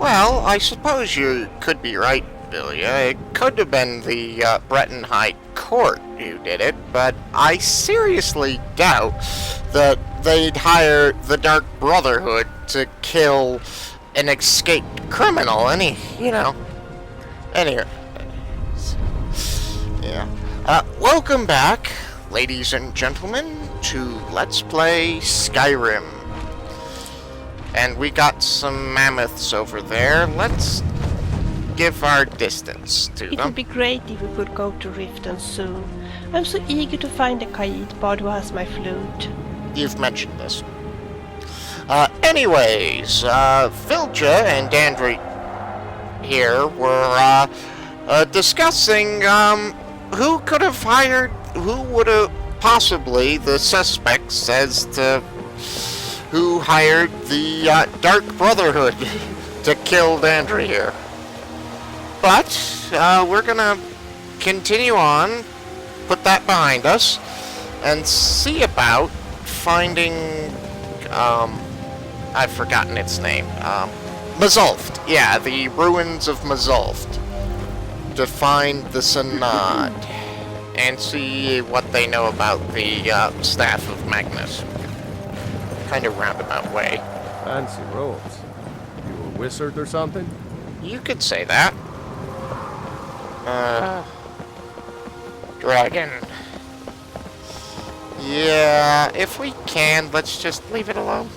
Well, I suppose you could be right, Vilya. It could have been the Breton High Court who did it, but I seriously doubt that they'd hire the Dark Brotherhood to kill an escaped criminal. Anyway. Yeah. Welcome back, ladies and gentlemen, to Let's Play Skyrim. And we got some mammoths over there. Let's give our distance to them. It would be great if we could go to Riften soon. I'm so eager to find the Kaid bard who has my flute. You've mentioned this. Anyways, Vilja and Dandry here were discussing who could have hired, who would have possibly the suspects as to who hired the Dark Brotherhood to kill Dandry here. But we're gonna continue on, put that behind us, and see about finding, I've forgotten its name, Mazulft. Yeah, the ruins of Mazulft. To find the Synod, and see what they know about the staff of Magnus. Kind of roundabout way. Fancy robes. You a wizard or something? You could say that. Dragon. Yeah, if we can, let's just leave it alone.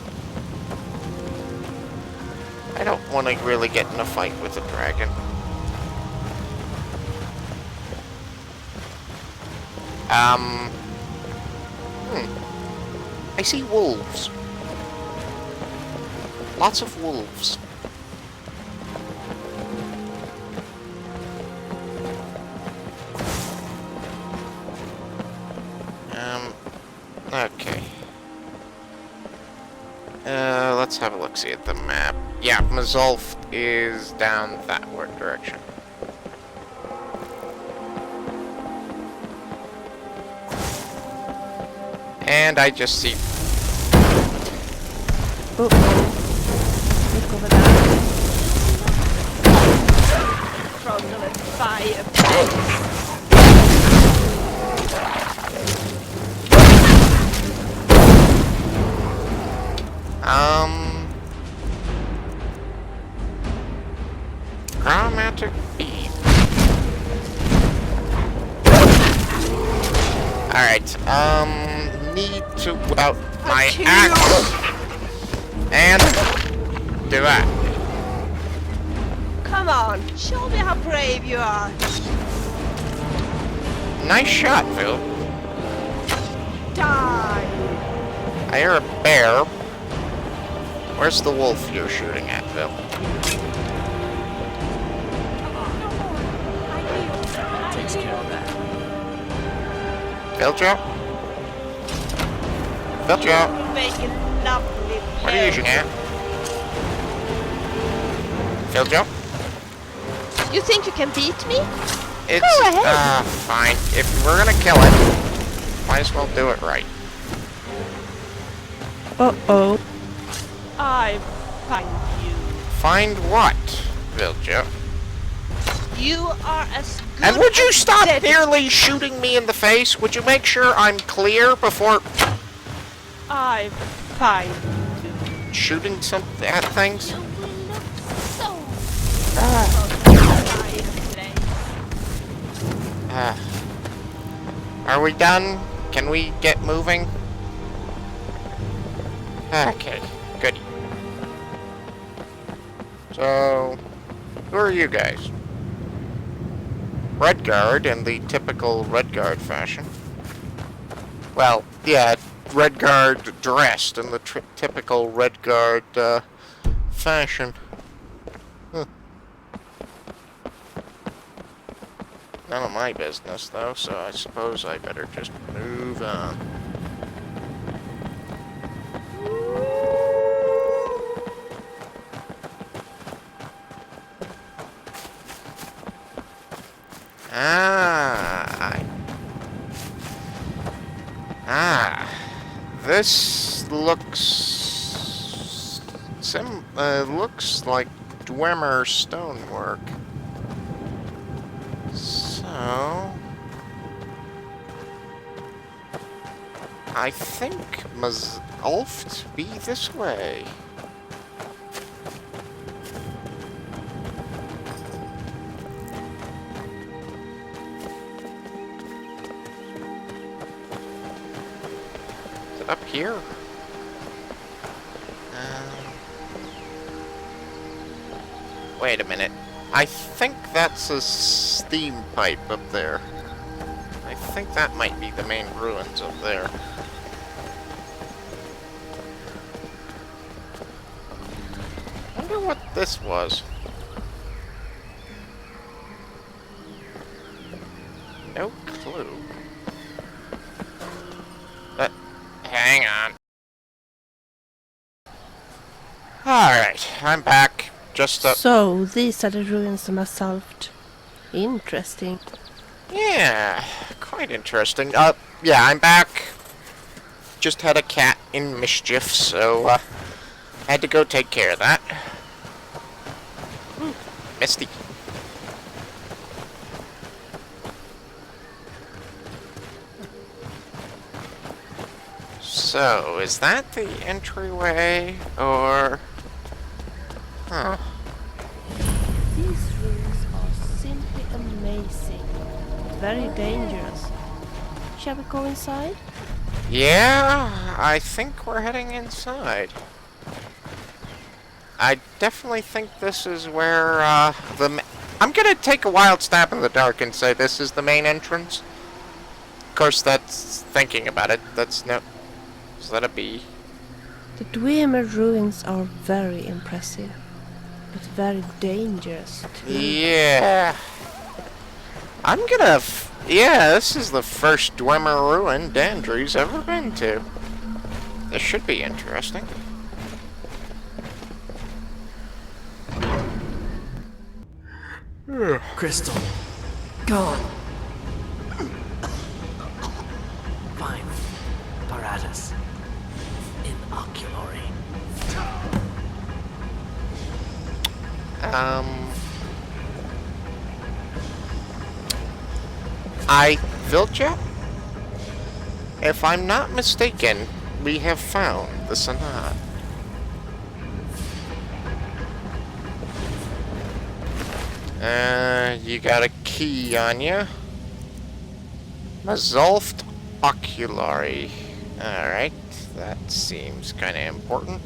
I don't want to really get in a fight with a dragon. I see wolves. Lots of wolves. Okay. Let's have a look-see at the map. Yeah, Mazulft is down that direction. And I just see... Uh-oh. Look over there. From the fireplace. Chromatic bead. Alright, need to whip out my axe and do that. Come on, show me how brave you are. Nice shot, Phil. Die. I hear a bear. Where's the wolf you're shooting at, Phil? Takes care of that. Vilja? Vilja? Make a lovely What are you shooting at? Vilja? You think you can beat me? It's, Go ahead. Fine. If we're gonna kill it, might as well do it right. Uh-oh. I find you. Find what, Vilja? You are as good And would you as stop dead. nearly shooting me in the face? Would you make sure I'm clear before I find you. shooting some at things? You will look so Are we done? Can we get moving? Okay, good. So, who are you guys? Redguard in the typical Redguard fashion. Well, yeah, Redguard dressed in the typical Redguard fashion. None of my business, though, so I suppose I better just move on. This looks looks like Dwemer stonework. So... I think must oft be this way. Is it up here? Wait a minute. I think that's a steam pipe up there. I think that might be the main ruins up there. I wonder what this was. No clue. But, hang on. Alright, I'm back. Just up. So, these are the ruins of solved. Interesting. Yeah, quite interesting. Yeah, I'm back. Just had a cat in mischief, so, had to go take care of that. Ooh, misty. So, is that the entryway, or... Huh. These ruins are simply amazing. Very dangerous. Shall we go inside? Yeah, I think we're heading inside. I definitely think this is where, I'm gonna take a wild stab in the dark and say this is the main entrance. Of course, that's thinking about it. That's no... So that'd be... The Dwemer ruins are very impressive. But very dangerous, too. Yeah. I'm gonna... Yeah, this is the first Dwemer ruin Dandry's ever been to. This should be interesting. Crystal. Gone. Fine. Paratus. Inoculary. Vilja? If I'm not mistaken, we have found the Sanad. You got a key on you. Mazolft Oculari. Alright, that seems kind of important.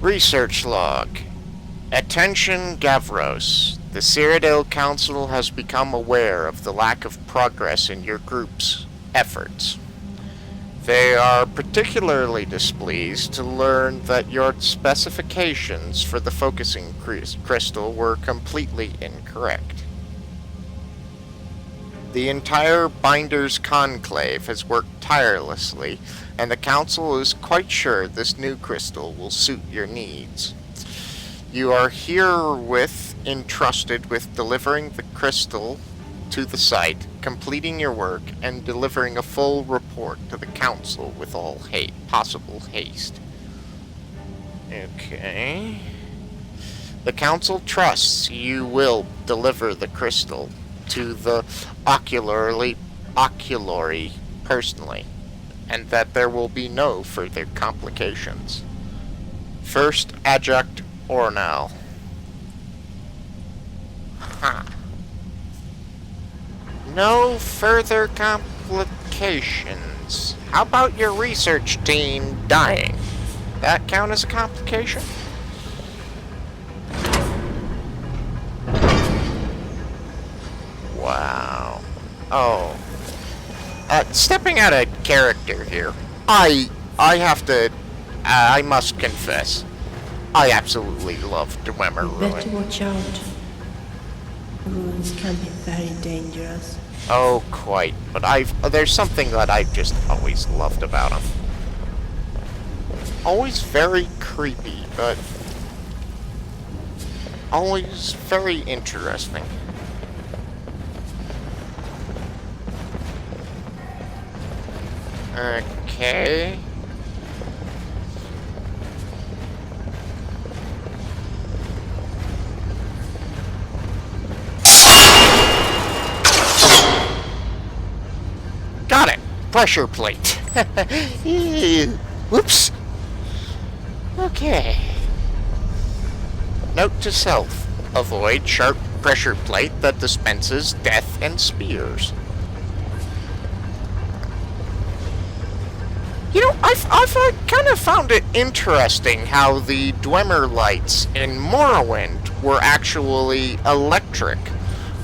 Research log. Attention, Gavros. The Cyrodiil Council has become aware of the lack of progress in your group's efforts. They are particularly displeased to learn that your specifications for the focusing crystal were completely incorrect. The entire Binders Conclave has worked tirelessly, and the Council is quite sure this new crystal will suit your needs. You are herewith entrusted with delivering the crystal to the site, completing your work, and delivering a full report to the Council with all possible haste. Okay. The Council trusts you will deliver the crystal to the oculary personally, and that there will be no further complications. First Adjunct Ornal. Huh. No further complications. How about your research team dying? That count as a complication? Wow. Oh. Stepping out of character here, I have to, I must confess, I absolutely love Dwemer Ruin. Better watch out. Ruins can be very dangerous. Oh, quite. But there's something that I've just always loved about them. Always very creepy, but always very interesting. Okay. Got it! Pressure plate. Whoops. Okay. Note to self. Avoid sharp pressure plate that dispenses death and spears. You know, I've kind of found it interesting how the Dwemer lights in Morrowind were actually electric,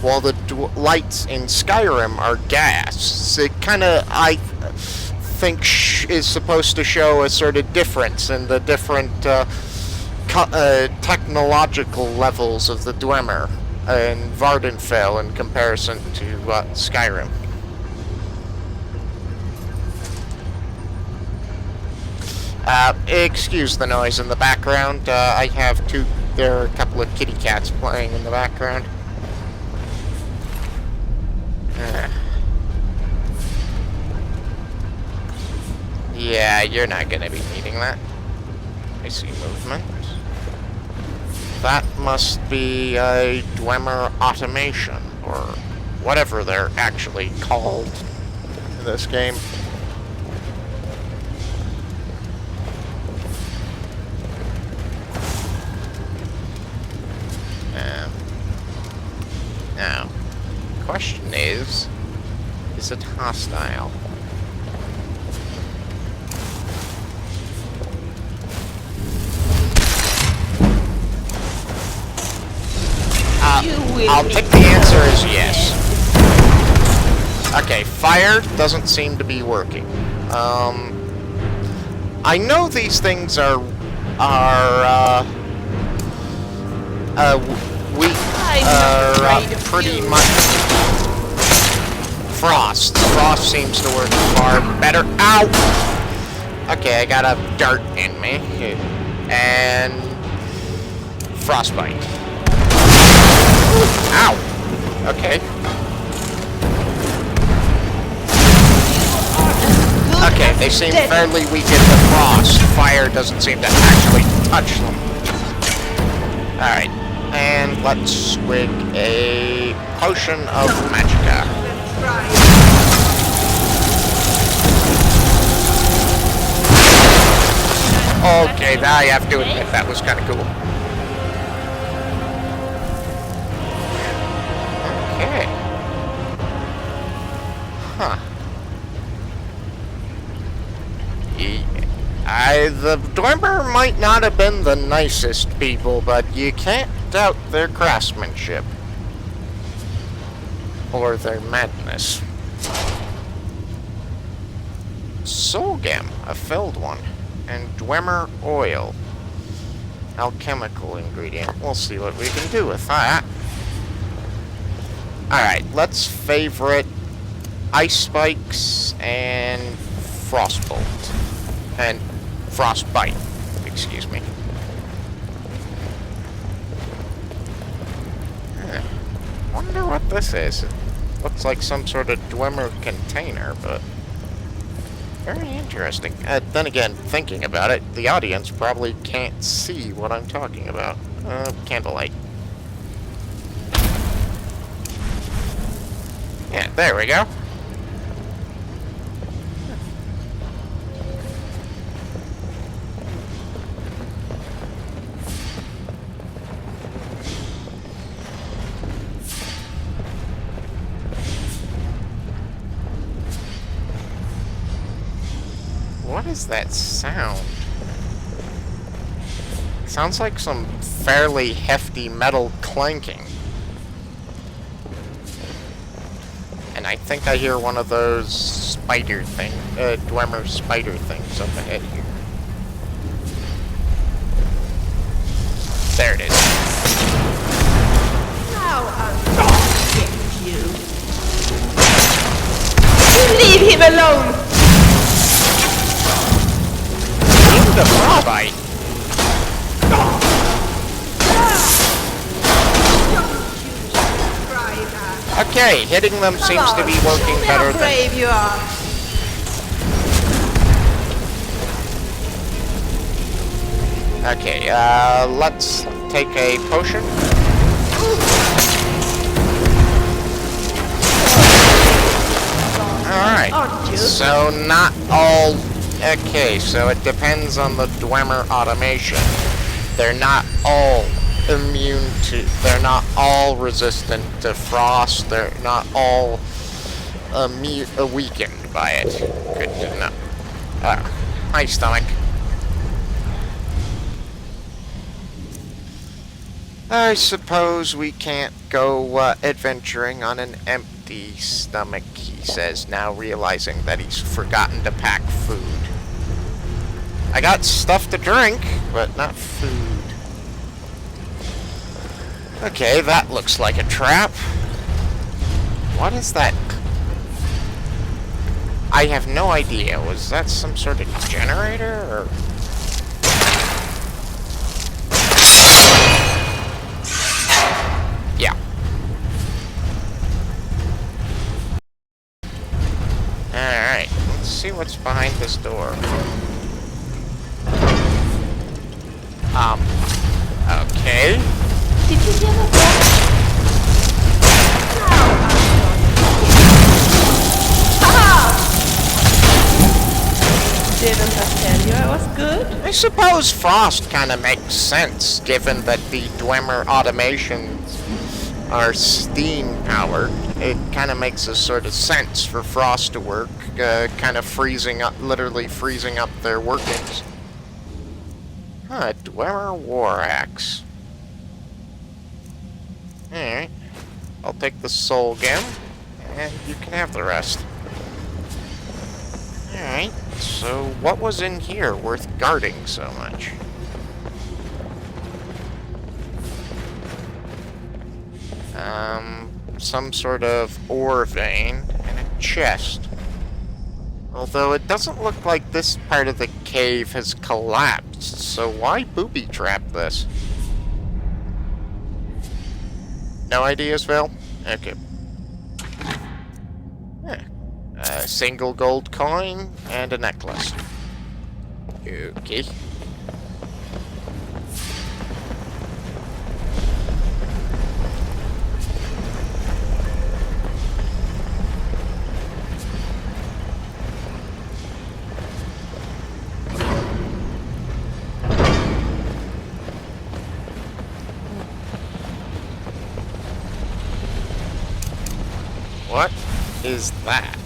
while the lights in Skyrim are gas. It kind of, I think, is supposed to show a sort of difference in the different technological levels of the Dwemer in Vardenfell in comparison to Skyrim. Excuse the noise in the background. There are a couple of kitty cats playing in the background. Yeah, you're not gonna be needing that. I see movement. That must be a Dwemer automation, or whatever they're actually called in this game. Now, question is it hostile? I'll take the answer as yes. Okay, fire doesn't seem to be working. I know these things are pretty much frost. Frost seems to work far better. Ow! Okay, I got a dart in me. And frostbite. Ow! Okay. Okay, they seem fairly weak in the frost. Fire doesn't seem to actually touch them. Alright. And let's swig a potion of magicka. Okay, I have to admit that was kind of cool. Okay. Huh. The Dwemer might not have been the nicest people, but you can't doubt their craftsmanship. Or their madness. Soulgem, a filled one. And Dwemer oil. Alchemical ingredient. We'll see what we can do with that. Alright, let's favorite ice spikes and frostbolt. And frostbite, excuse me. Wonder what this is. It looks like some sort of Dwemer container, but very interesting. Then again, thinking about it, the audience probably can't see what I'm talking about. Candlelight. Yeah, there we go. What is that sound? Sounds like some fairly hefty metal clanking. And I think I hear one of those spider things, Dwemer spider things up ahead here. There it is. Now I'll get you. Leave him alone! The frostbite. Okay, hitting them seems to be working Show me better how than... brave you are. Okay, let's take a potion. Alright, Aren't you? so not all... Okay, so it depends on the Dwemer automation. They're not all immune to... They're not all resistant to frost. They're not all weakened by it. Good to know. My stomach. I suppose we can't go adventuring on an empty stomach, he says, now realizing that he's forgotten to pack food. I got stuff to drink, but not food. Okay, that looks like a trap. What is that? I have no idea. Was that some sort of generator, or...? Yeah. Alright, let's see what's behind this door. Okay. Did you hear that? Didn't I tell you I was good? I suppose frost kind of makes sense, given that the Dwemer automations are steam powered. It kind of makes a sort of sense for frost to work, kind of freezing up, literally freezing up their workings. Huh, Dwemer war axe. Alright. I'll take the soul gem, and you can have the rest. Alright, so what was in here worth guarding so much? Some sort of ore vein and a chest. Although it doesn't look like this part of the cave has collapsed, so why booby trap this? No ideas, Phil? Okay. A single gold coin and a necklace. Okay. What is that?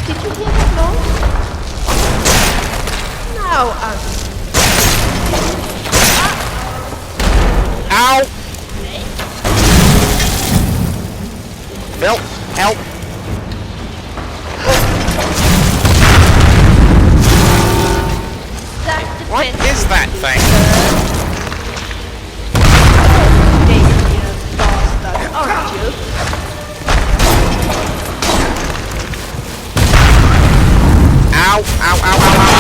Did you hear that noise? Now Ow! Bill, help! What is that thing? dangerous bastard, aren't you? Ow, ow, ow, ow,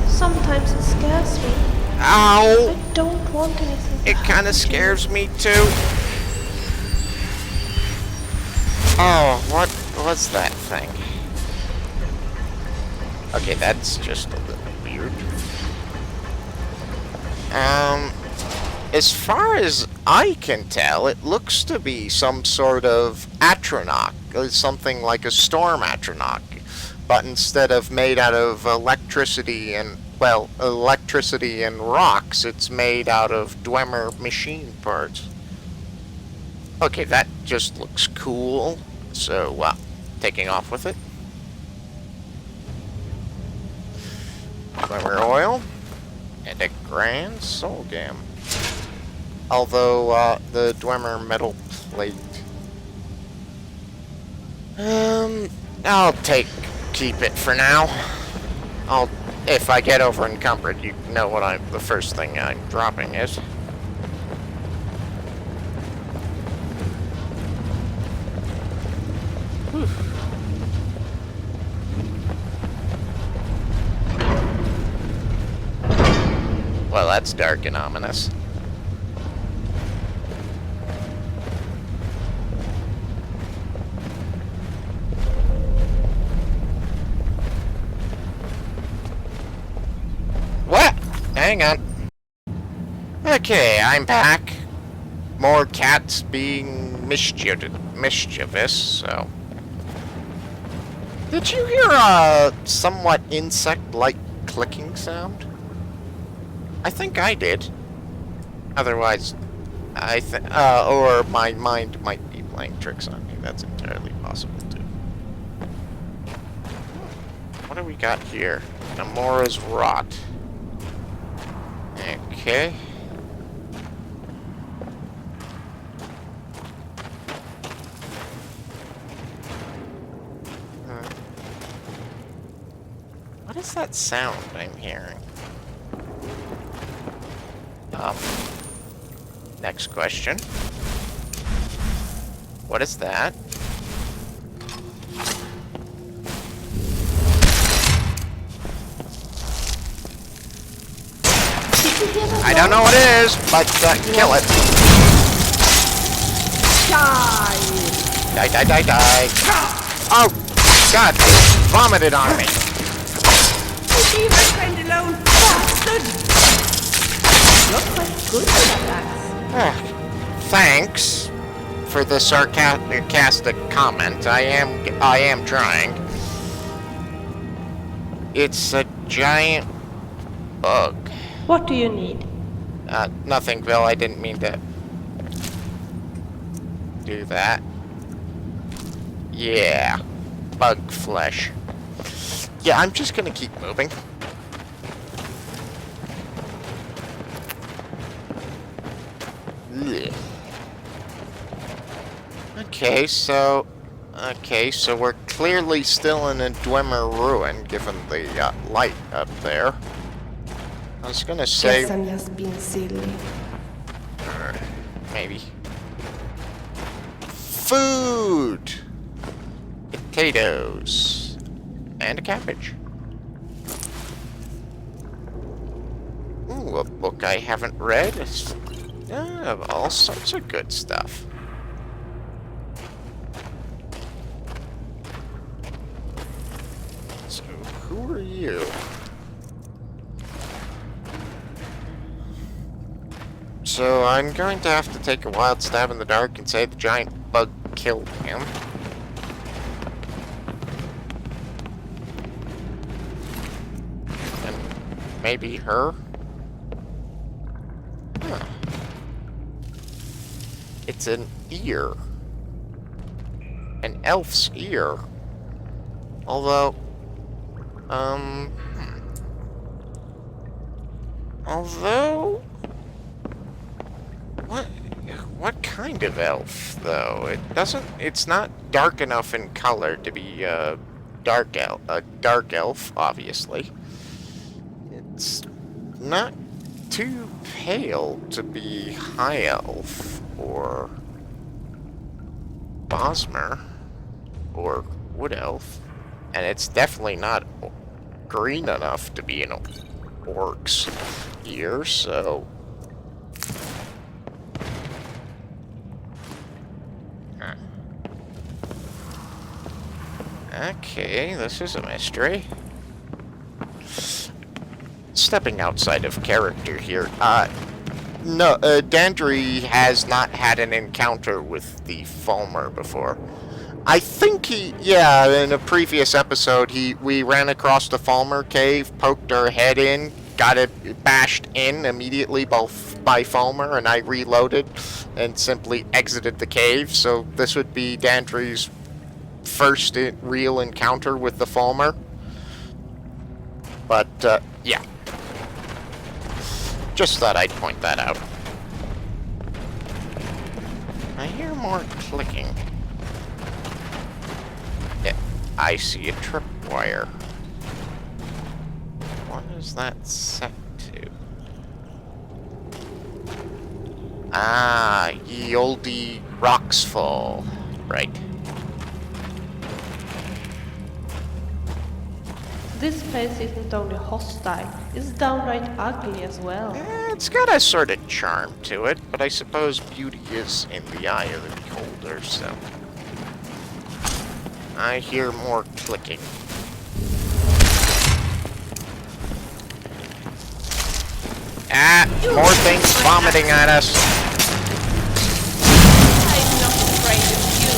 Sometimes it scares me. ow! I don't want anything to It kind happen of to scares me too. Oh, what was that thing? Okay, that's just a little weird. As far as I can tell, it looks to be some sort of atronach, something like a storm atronach, but instead of made out of electricity and, well, electricity and rocks, it's made out of Dwemer machine parts. Okay, that just looks cool, so, taking off with it. Dwemer oil, and a grand soul gem. Although, the Dwemer metal plate. I'll keep it for now. If I get over encumbered, you know what the first thing I'm dropping is. Whew. that's dark and ominous. What? Hang on. Okay, I'm back. More cats being mischievous, so... Did you hear a somewhat insect-like clicking sound? I think I did. Otherwise, or my mind might be playing tricks on me. That's entirely possible, too. What do we got here? Namora's Rot. Okay. What is that sound I'm hearing? Next question. What is that? I don't know what it is, but kill it. Die! Die, die, die, die. Oh, God, they vomited on me. Leave my friend alone, bastard! You're quite good at that. Thanks for the sarcastic comment. I am trying. It's a giant bug. What do you need? Nothing, Bill. I didn't mean to do that. Yeah. Bug flesh. Yeah, I'm just gonna keep moving. Ugh. Okay, so we're clearly still in a Dwemer ruin, given the light up there. I was gonna say... Guess I'm just being silly. Maybe. Food! Potatoes. And a cabbage. Ooh, a book I haven't read. All sorts of good stuff. So, who are you? So, I'm going to have to take a wild stab in the dark and say the giant bug killed him. And maybe her? Huh. It's an ear. An elf's ear. Although, Although... What kind of elf, though? It's not dark enough in color to be a dark elf, obviously. It's not too pale to be high elf, or Bosmer, or wood elf. And it's definitely not green enough to be an orc's ear, so... Okay, this is a mystery. Stepping outside of character here, no, Dandry has not had an encounter with the Fulmer before. I think in a previous episode, we ran across the Fulmer cave, poked our head in, got it bashed in immediately by Fulmer, and I reloaded and simply exited the cave, so this would be Dandry's first real encounter with the Fulmer. But, yeah. Just thought I'd point that out. I hear more clicking. Yeah, I see a tripwire. What is that set to? Ah, ye olde rocks fall. Right. This place isn't only hostile, it's downright ugly as well. It's got a sort of charm to it, but I suppose beauty is in the eye of the beholder, so... I hear more clicking. Ah, more things vomiting at us. I'm not afraid of you.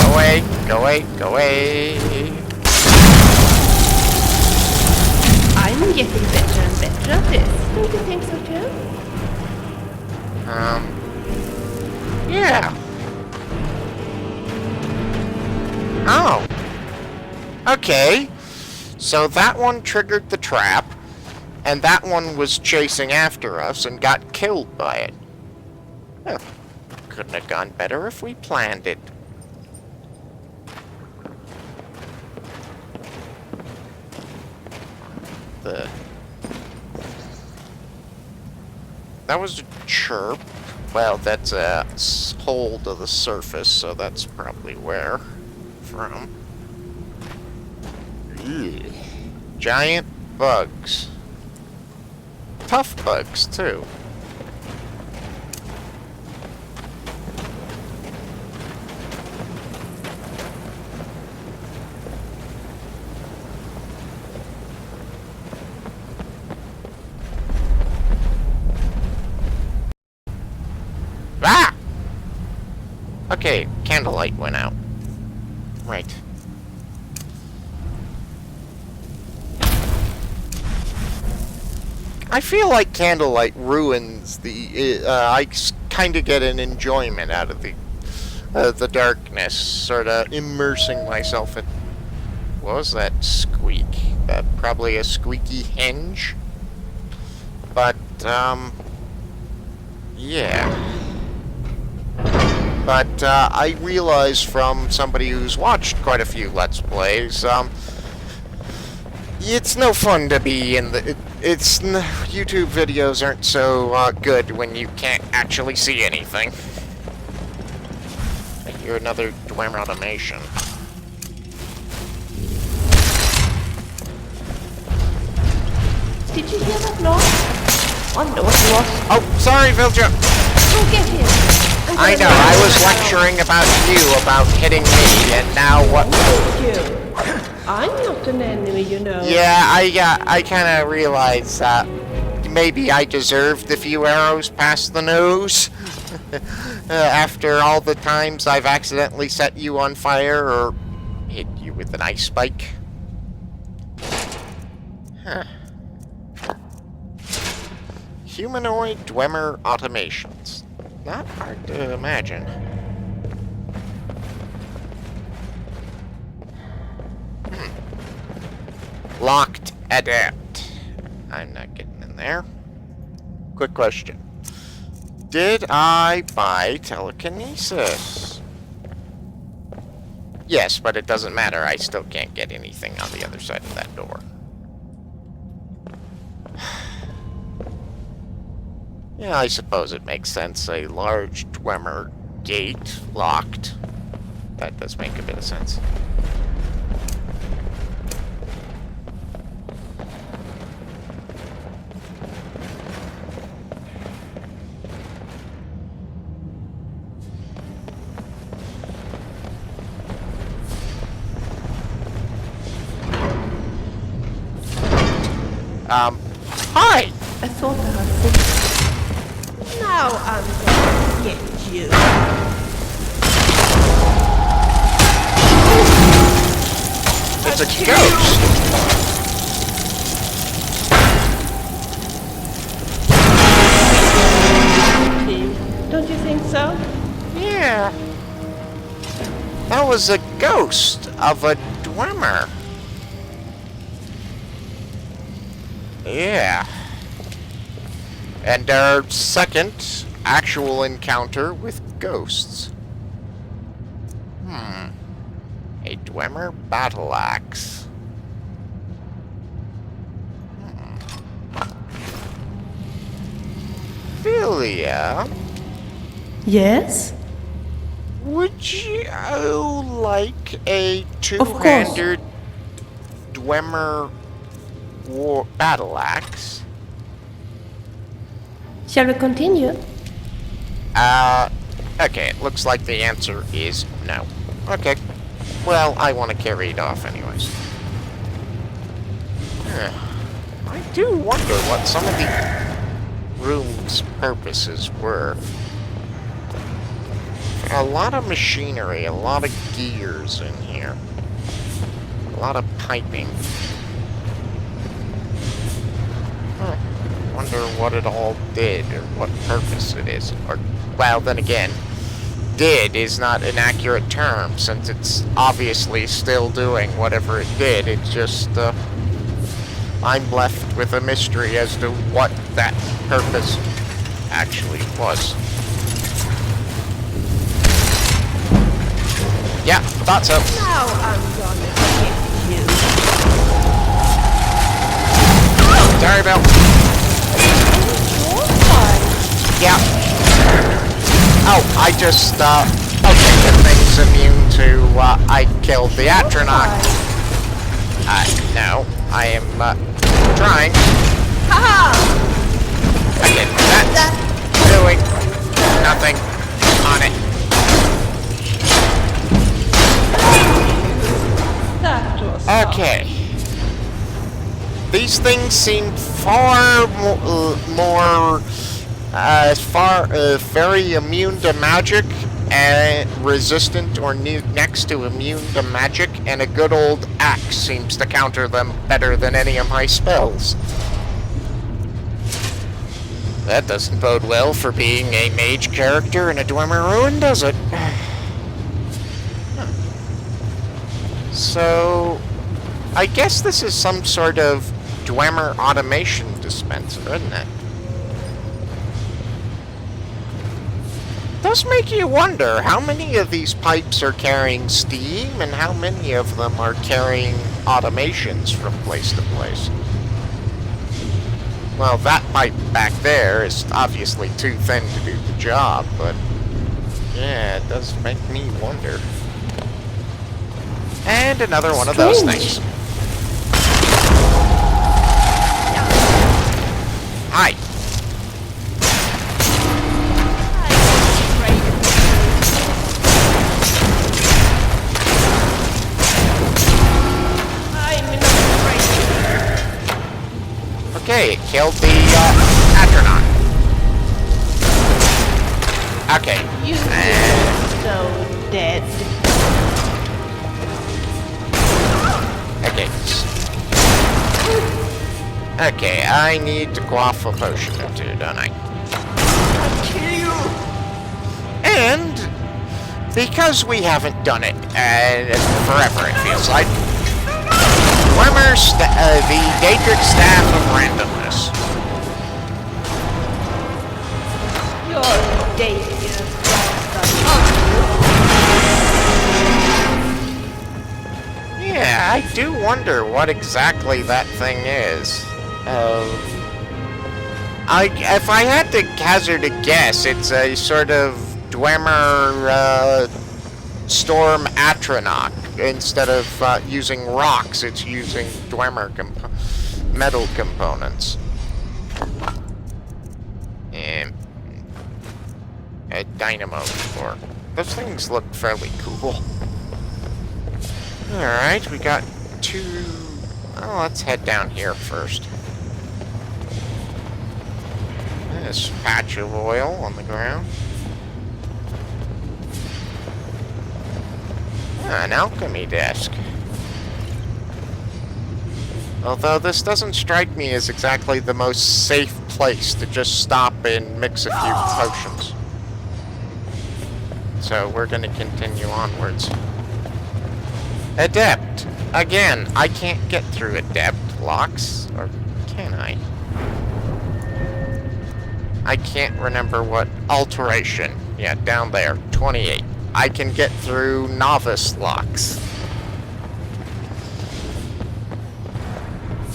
Go away, go away, go away. I'm getting better and better at this. Don't you think so too? Yeah. Oh. Okay. So that one triggered the trap, and that one was chasing after us and got killed by it. Well, couldn't have gone better if we planned it. That was a chirp. Well, that's a hole to the surface, so that's probably where from. Ugh. Giant bugs. Tough bugs, too. Ah! Okay, candlelight went out. Right. I feel like candlelight ruins the... I kind of get an enjoyment out of the darkness, sort of immersing myself in... What was that squeak? Probably a squeaky hinge? But, yeah. But, I realize from somebody who's watched quite a few Let's Plays, it's no fun to be in the... YouTube videos aren't so good when you can't actually see anything. I hear another Dwemer automation. Did you hear that noise? Wonder what it was. Oh, sorry, Vilja. Go get him. I know, I was lecturing about you about hitting me, and now what... You. I'm not an enemy, you know. Yeah, I kind of realized that maybe I deserved a few arrows past the nose. After all the times I've accidentally set you on fire or hit you with an ice spike. Huh. Humanoid Dwemer automations. Not hard to imagine. Locked adept. I'm not getting in there. Quick question. Did I buy telekinesis? Yes, but it doesn't matter. I still can't get anything on the other side of that door. Yeah, I suppose it makes sense. A large Dwemer gate locked. That does make a bit of sense. Hi! I thought I had seen. Now I'm gonna get you. It's a ghost! Don't you think so? Yeah. That was a ghost of a Dwemer. Yeah. And our second actual encounter with ghosts. A Dwemer battle axe. Philia, Yes? would you like a two-handed Dwemer battle axe. Shall we continue? Okay, it looks like the answer is no. Okay. Well, I want to carry it off anyways. I do wonder what some of the room's purposes were. A lot of machinery, a lot of gears in here. A lot of piping. Wonder what it all did, or what purpose it is. Or, well, then again, did is not an accurate term, since it's obviously still doing whatever it did. It's just, I'm left with a mystery as to what that purpose actually was. Yeah, thought so. Now I'm gonna hit you. Sorry, Bill. Yeah. Oh, I just, okay, the thing's immune to, I killed the Atronach. No, I am, trying. Haha! Okay, that's doing nothing on it. That was Okay. These things seem far more very immune to magic, and resistant or next to immune to magic, and a good old axe seems to counter them better than any of my spells. That doesn't bode well for being a mage character in a Dwemer ruin, does it? So, I guess this is some sort of Dwemer automation dispenser, isn't it? Does make you wonder how many of these pipes are carrying steam and how many of them are carrying automations from place to place. Well, that pipe back there is obviously too thin to do the job, but yeah, it does make me wonder. And another one of those things. Hi. Okay, it killed the Atronach. Okay. You so dead. Okay. Okay, I need to quaff a potion or two, don't I? I'll kill you. And because we haven't done it forever, it feels like, Dwemer, the Daedric Staff of Randomness. You're dangerous. Yeah, I do wonder what exactly that thing is. If I had to hazard a guess, it's a sort of Dwemer Storm Atronach. Instead of using rocks, it's using Dwemer metal components. And a dynamo core. Those things look fairly cool. Alright, we got two... Oh, let's head down here first. This patch of oil on the ground. An alchemy desk. Although this doesn't strike me as exactly the most safe place to just stop and mix a few potions. So we're gonna continue onwards. Adept. Again, I can't get through adept locks, or can I? I can't remember what alteration. Yeah, down there, 28. I can get through novice locks.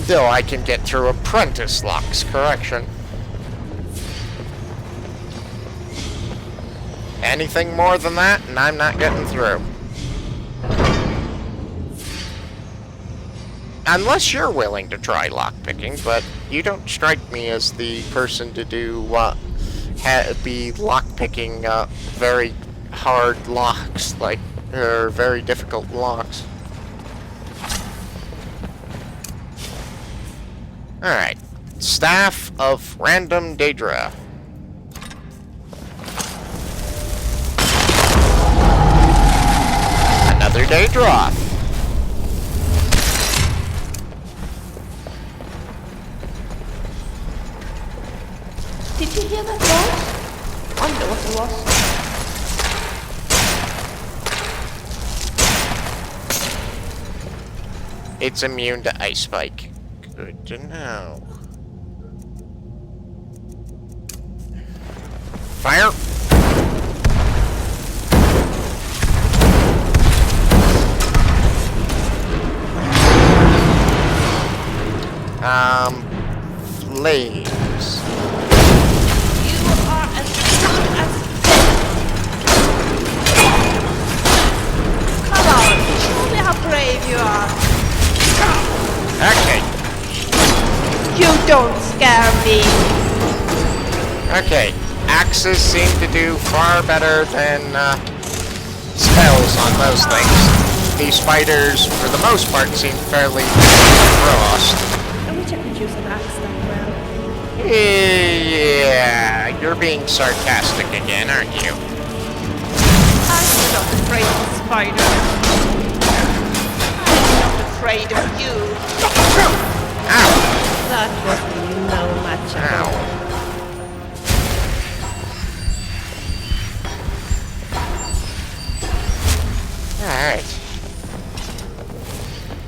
Though I can get through apprentice locks, correction. Anything more than that, and I'm not getting through. unless you're willing to try lockpicking, but you don't strike me as the person to do be lockpicking very hard locks, like, or very difficult locks. Alright. Staff of Random Daedra. Another Daedra. Did you hear that noise? Wonder what it was. It's immune to Ice Spike. Good to know. Fire! Flames. You are as good as... Come on, show me how brave you are. Okay. You don't scare me. Okay. Axes seem to do far better than spells on those things. These spiders, for the most part, seem fairly frost. I wish I could use an axe that well. Yeah, you're being sarcastic again, aren't you? I'm not afraid of spiders. I'm not afraid of you. Ow! That was really no match at all. Ow. Alright.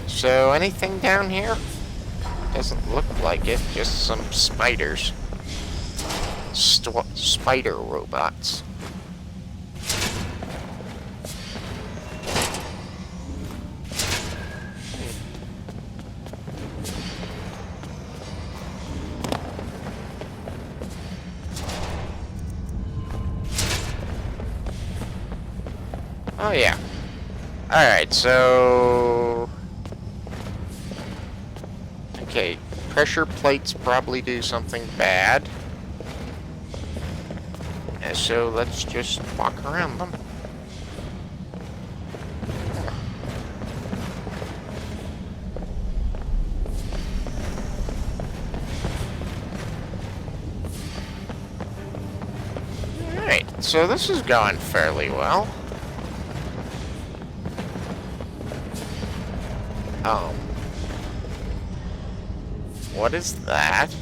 So, anything down here? Doesn't look like it, just some spiders. Spider robots. Oh yeah. Alright, so... Okay, pressure plates probably do something bad. And so let's just walk around them. Alright, so this is going fairly well. What is that?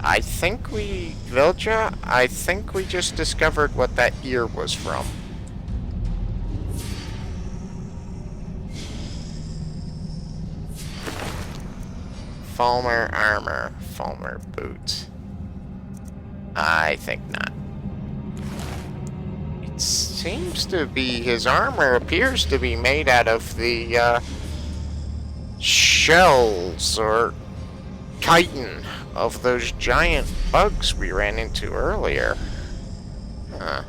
I think we... Vilja? I think we just discovered what that ear was from. Falmer armor. Falmer boots. I think not. It seems to be... His armor appears to be made out of the, shells or chitin of those giant bugs we ran into earlier. Huh.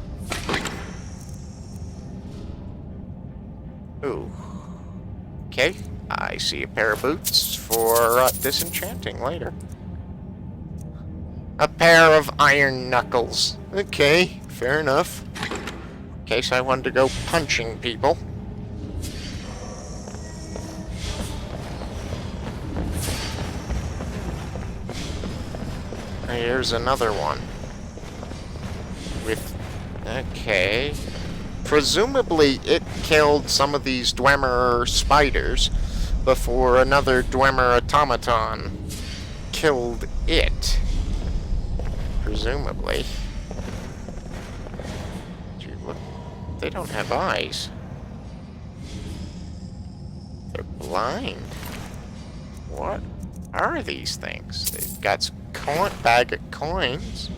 Ooh. Okay. I see a pair of boots for disenchanting later. A pair of iron knuckles. Okay, fair enough. In case I wanted to go punching people. Here's another one. With... Okay. Presumably it killed some of these Dwemer spiders before another Dwemer automaton killed it. Presumably. Gee, look, they don't have eyes. They're blind. What are these things? They've got a bag of coins.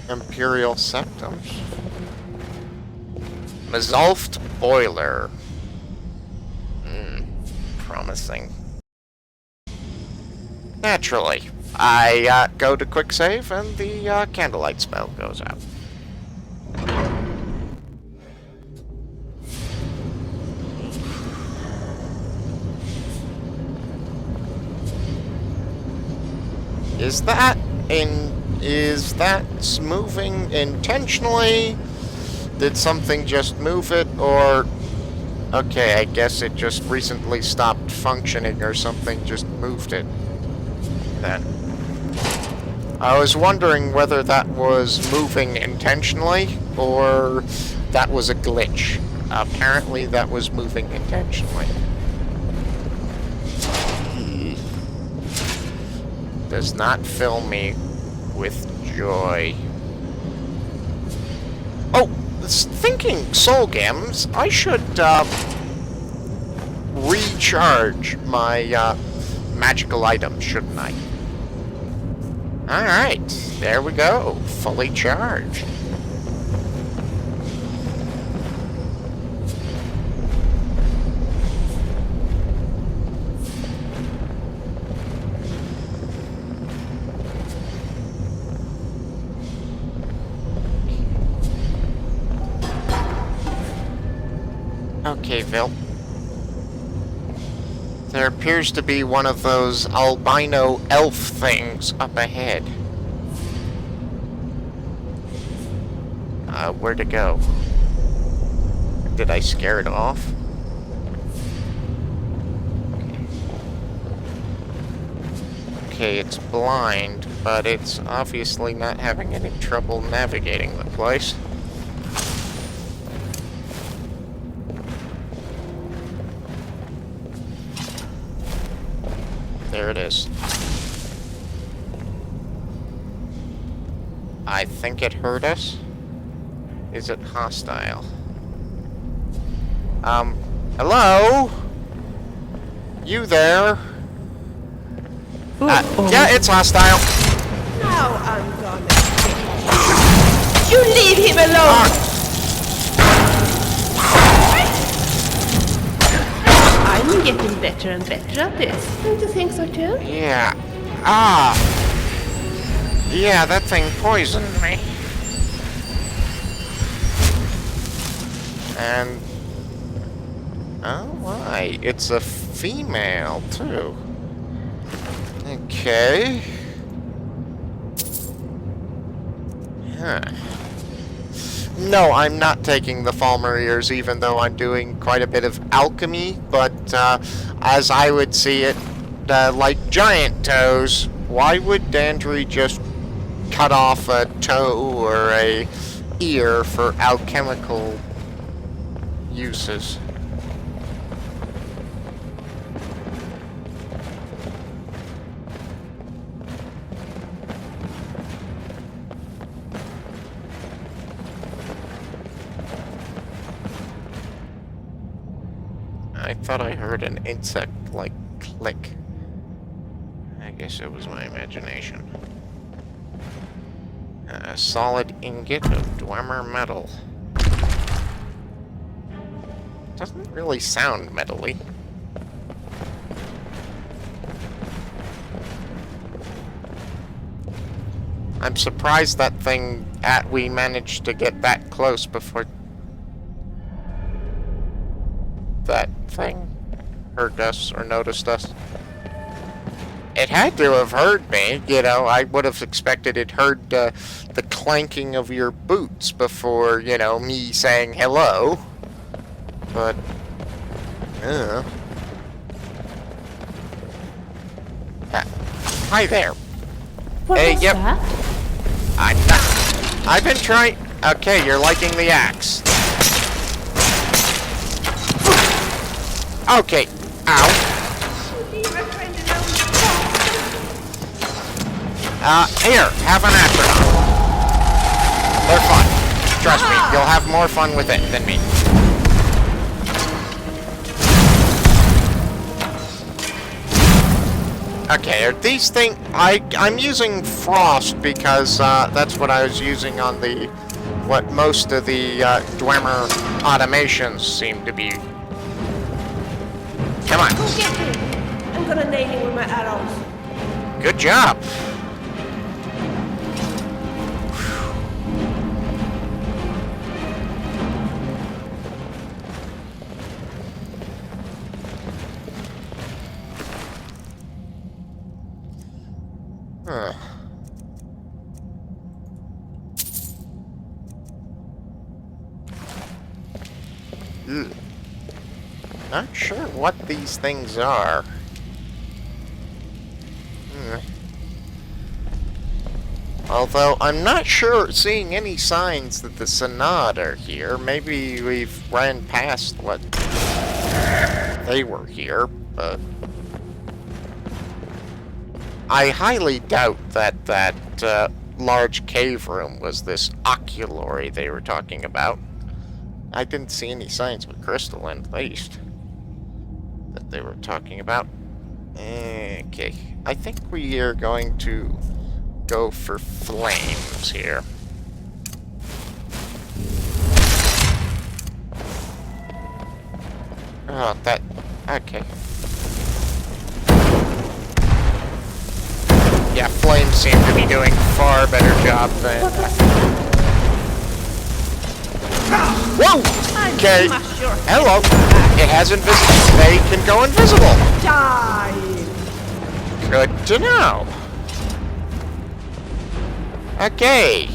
Imperial septums. Mazulft boiler. Promising. Naturally. I go to quick save, and the candlelight spell goes out. Is that moving intentionally? Did something just move it, or... Okay, I guess it just recently stopped functioning or something just moved it. Then. I was wondering whether that was moving intentionally, or that was a glitch. Apparently that was moving intentionally. Does not fill me with joy. Oh, thinking soul gems, I should recharge my magical items, shouldn't I? Alright, there we go, fully charged. Okay, Vil. There appears to be one of those albino elf things up ahead. Where to go? Did I scare it off? Okay, it's blind, but it's obviously not having any trouble navigating the place. There it is. I think it heard us. Is it hostile? Hello? You there? Yeah, it's hostile. Now I'm gonna kill you. You leave him alone! I'm getting better and better at this. Don't you think so too? Yeah. Yeah, that thing poisoned me. And... oh my, it's a female, too. Okay. Huh. No, I'm not taking the Falmer ears, even though I'm doing quite a bit of alchemy, but as I would see it, like giant toes, why would Dandry just cut off a toe or a ear for alchemical uses? I thought I heard an insect-like click. I guess it was my imagination. A solid ingot of Dwemer metal. Doesn't really sound metally. I'm surprised that thing we managed to get that close before that thing heard us or noticed us. It had to have heard me, you know. I would have expected it heard the clanking of your boots before, you know, me saying hello. But, hi there. What was yep. that? I've been trying... Okay, you're liking the axe. Okay. Ow. Here, have an astronaut. They're fun. Trust me, you'll have more fun with it than me. Okay, are these things... I'm using frost because that's what I was using on the... what most of the Dwemer automations seem to be. Come on. Go get him! I'm gonna nail him with my arrows. Good job. Huh. Not sure what these things are. Although, I'm not sure seeing any signs that the Synod are here. Maybe we've ran past what they were here, but I highly doubt that that large cave room was this oculory they were talking about. I didn't see any signs of a crystalline, at least, that they were talking about. Okay, I think we are going to go for flames here. Oh, that... okay. Yeah, flames seem to be doing far better job than... Whoa! Okay. Hello. It has invisible. They can go invisible. Die! Good to know. Okay.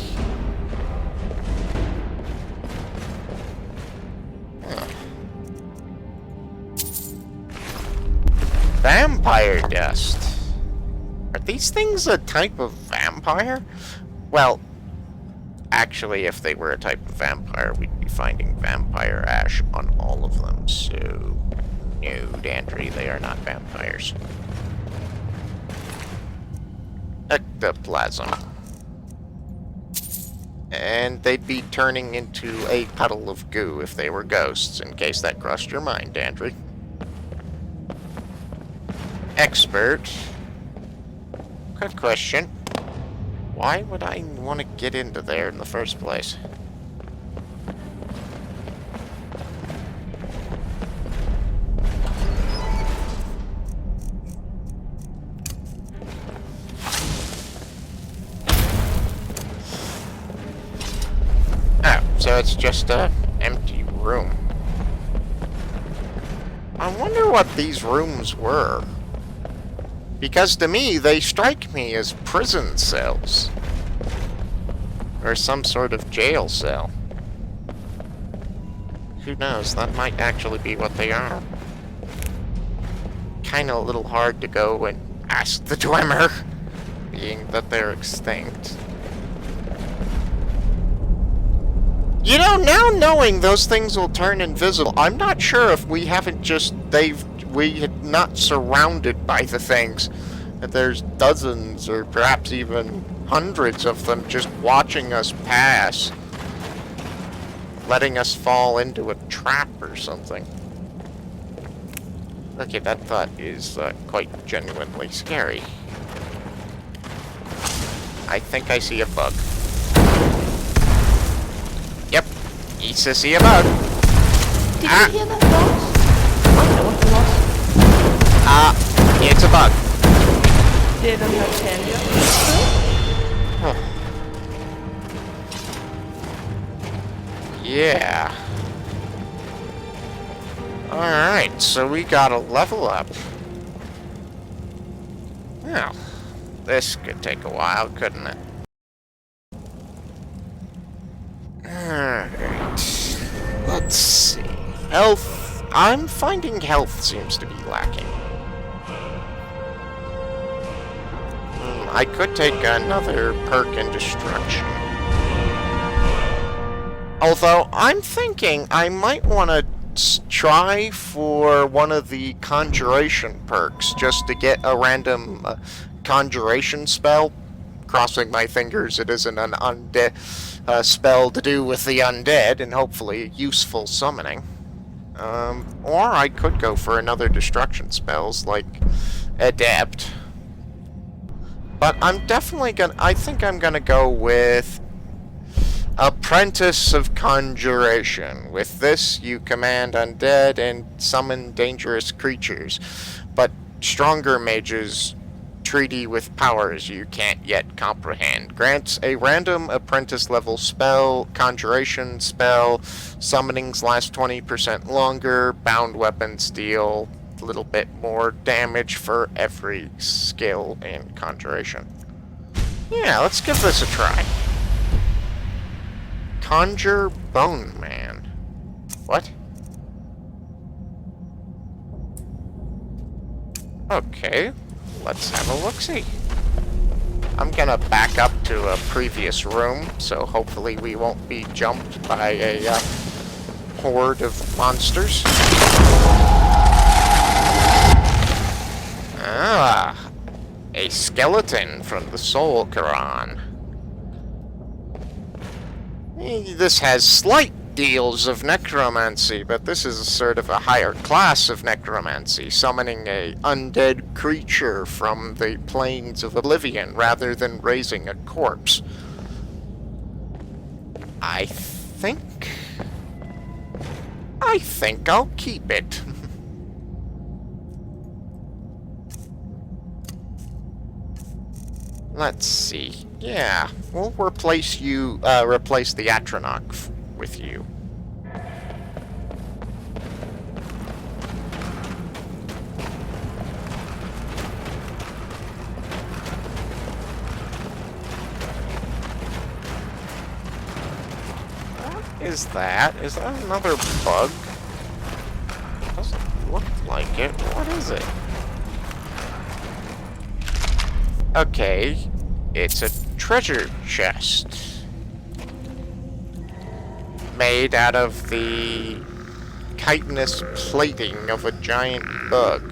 Vampire dust. Are these things a type of vampire? Well, actually, if they were a type of vampire, we'd be finding vampire ash on all of them. So, no, Dandry, they are not vampires. Ectoplasm. And they'd be turning into a puddle of goo if they were ghosts, in case that crossed your mind, Dandry. Expert. Good question. Why would I want to get into there in the first place? So it's just a empty room. I wonder what these rooms were. Because to me, they strike me as prison cells. Or some sort of jail cell. Who knows, that might actually be what they are. Kinda a little hard to go and ask the Dwemer, being that they're extinct. You know, now knowing those things will turn invisible, I'm not sure if we haven't just, we had not surrounded by the things. That there's dozens or perhaps even hundreds of them just watching us pass. Letting us fall into a trap or something. Okay, that thought is quite genuinely scary. I think I see a bug. Yep, it's a see a bug. Did you hear that noise? I know what it was. It's a bug. Didn't I tell you? Yeah. Alright, so we got a level up. Well, this could take a while, couldn't it? Alright. Let's see. Health. I'm finding health seems to be lacking. I could take another perk in destruction. Although, I'm thinking I might want to try for one of the conjuration perks, just to get a random conjuration spell. Crossing my fingers it isn't an undead spell to do with the undead, and hopefully useful summoning. Or I could go for another destruction spells, like Adept. But I'm definitely gonna, I think I'm gonna go with Apprentice of Conjuration. With this, you command undead and summon dangerous creatures. But stronger mages treaty with powers you can't yet comprehend. Grants a random apprentice level spell, conjuration spell, summonings last 20% longer, bound weapons deal a little bit more damage for every skill in conjuration. Yeah, let's give this a try. Conjure Bone Man. What? Okay, let's have a look-see. I'm gonna back up to a previous room, so hopefully we won't be jumped by a horde of monsters. Ah, a skeleton from the Soul Quran. This has slight deals of necromancy, but this is sort of a higher class of necromancy, summoning a undead creature from the plains of oblivion rather than raising a corpse. I think I'll keep it. Let's see. Yeah, we'll replace you, replace the Atronach with you. What is that? Is that another bug? Doesn't look like it. What is it? Okay, it's a treasure chest made out of the chitinous plating of a giant bug.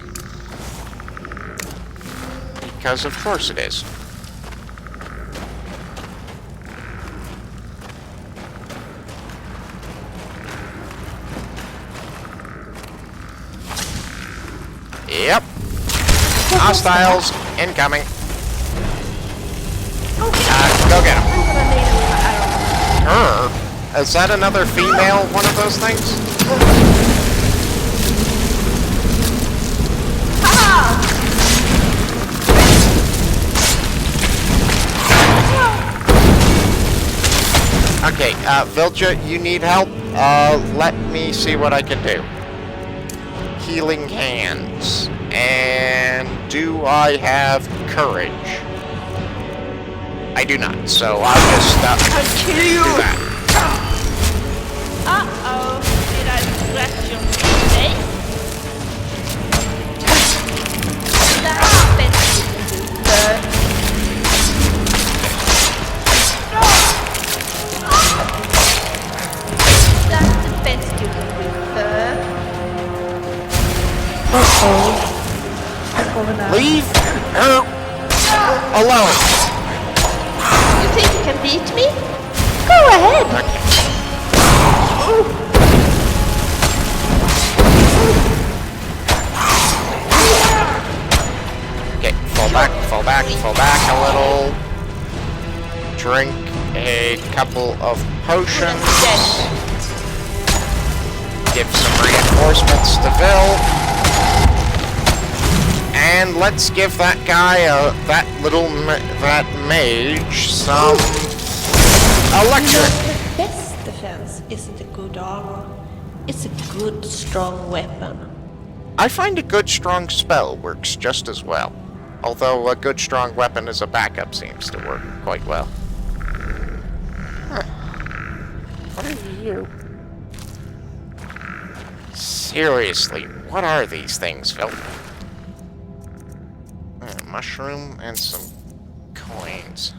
Because of course it is. Yep. Hostiles incoming. Go get him. Her? Is that another female one of those things? Okay, Vilja, you need help? Let me see what I can do. Healing hands. And do I have courage? I do not, so I'll just I'll kill you. do that. Uh-oh. Did I scratch your face? That offense you can do, sir. That's the best you can do, sir. Leave her alone. You think you can beat me? Go ahead. Okay, fall back a little. Drink a couple of potions. Give some reinforcements to Vil. And let's give that guy, that mage, some electric. The best defense isn't a good armor. It's a good, strong weapon. I find a good, strong spell works just as well. Although a good, strong weapon as a backup seems to work quite well. Huh. What are you? Seriously, what are these things, Phil? A mushroom and some coins.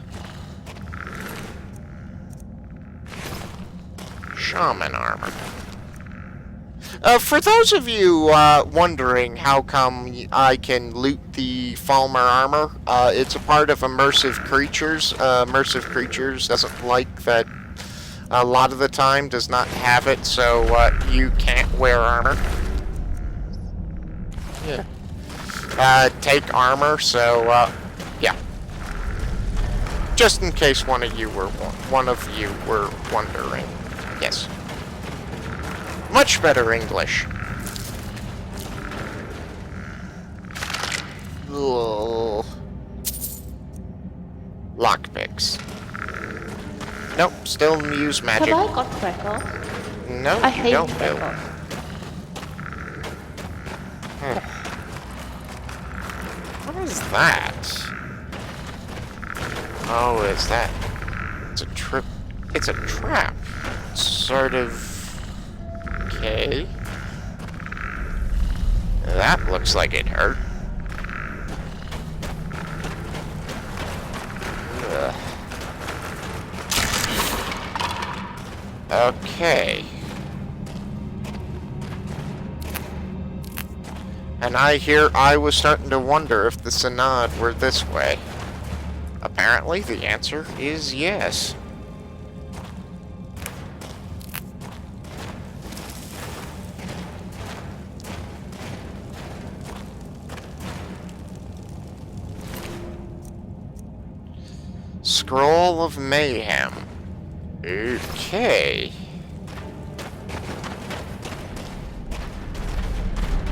Shaman armor. For those of you wondering how come I can loot the Falmer armor, it's a part of immersive creatures. Immersive creatures doesn't like that a lot of the time, does not have it, so you can't wear armor. Yeah. Take armor, so yeah. Just in case one of you were wondering. Yes. Much better English. Ugh. Lockpicks. Nope, still use magic. Have I got freckles? No, I you hate don't, Bill. freckles. What is that? Oh, is that? It's a trip. It's a trap. Sort of. Okay. That looks like it hurt. Ugh. Okay. And I was starting to wonder if the Synod were this way. Apparently, the answer is yes. Scroll of Mayhem. Okay.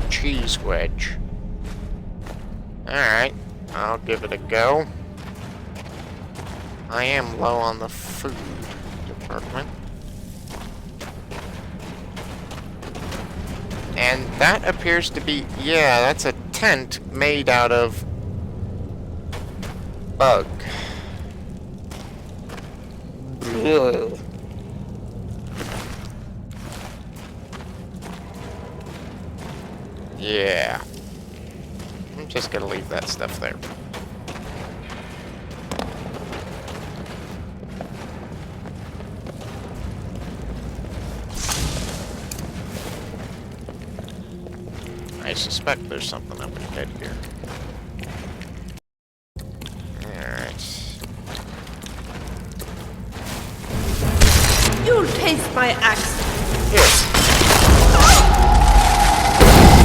Cheese wedge. Alright, I'll give it a go. I am low on the food department. And that appears to be, yeah, that's a tent made out of bug. Ugh. Yeah. I'm just gonna leave that stuff there. I suspect there's something up ahead here. Alright. You'll taste my axe. Here.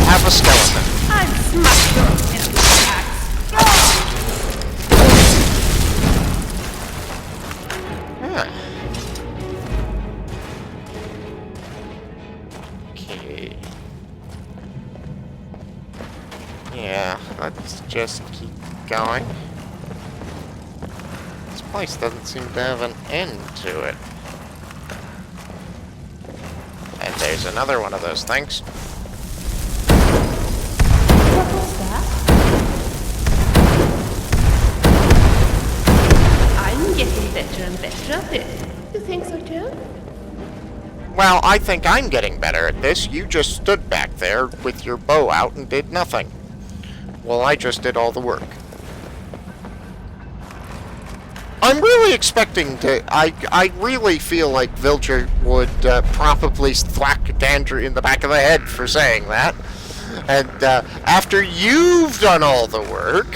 Have a skeleton. I'll smash your head with my axe. Huh. Okay. Yeah, let's just keep going. This place doesn't seem to have an end to it. And there's another one of those things. What was that? I'm getting better and better at this. You think so too? Well, I think I'm getting better at this. You just stood back there with your bow out and did nothing. Well, I just did all the work. I'm really expecting to... I really feel like Vilger would probably thwack Dandre in the back of the head for saying that. And after you've done all the work...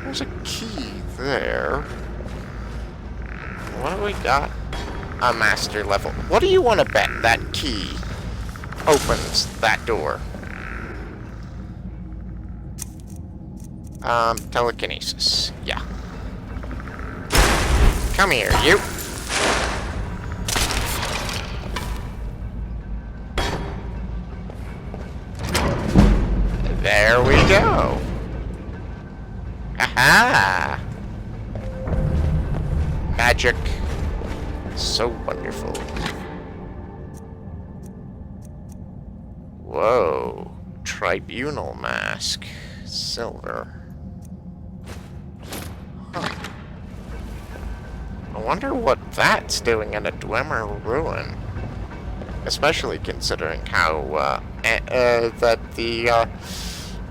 There's a key there. What do we got? A master level. What do you want to bet that key opens that door? Telekinesis. Yeah. Come here, you. There we go. Aha! Magic. So wonderful. Whoa. Tribunal mask. Silver. Huh. I wonder what that's doing in a Dwemer ruin. Especially considering how that the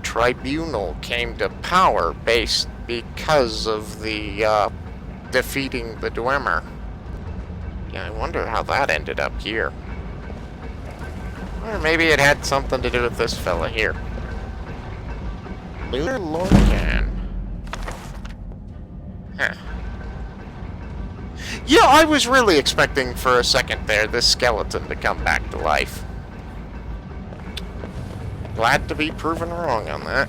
Tribunal came to power based because of the defeating the Dwemer. Yeah, I wonder how that ended up here. Or maybe it had something to do with this fella here. Lunar Lorcan. Huh. Yeah, I was really expecting for a second there this skeleton to come back to life. Glad to be proven wrong on that.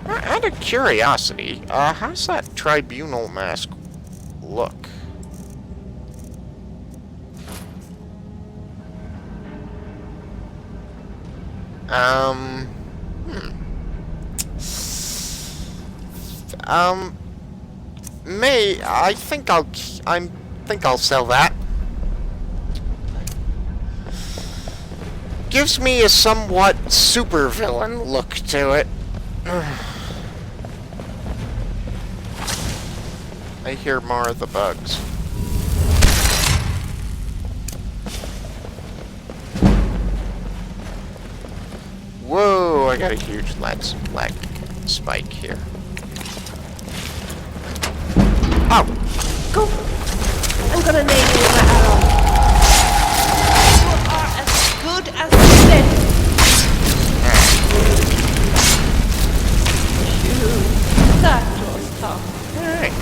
Out of curiosity, how's that Tribunal mask look? Hmm. I think I'll sell that. Gives me a somewhat supervillain look to it. I hear more of the bugs. Whoa, I got a huge lag spike here. Oh! Go! I'm gonna nail you with my arrow. You are as good as dead. Phew. That was tough. Alright.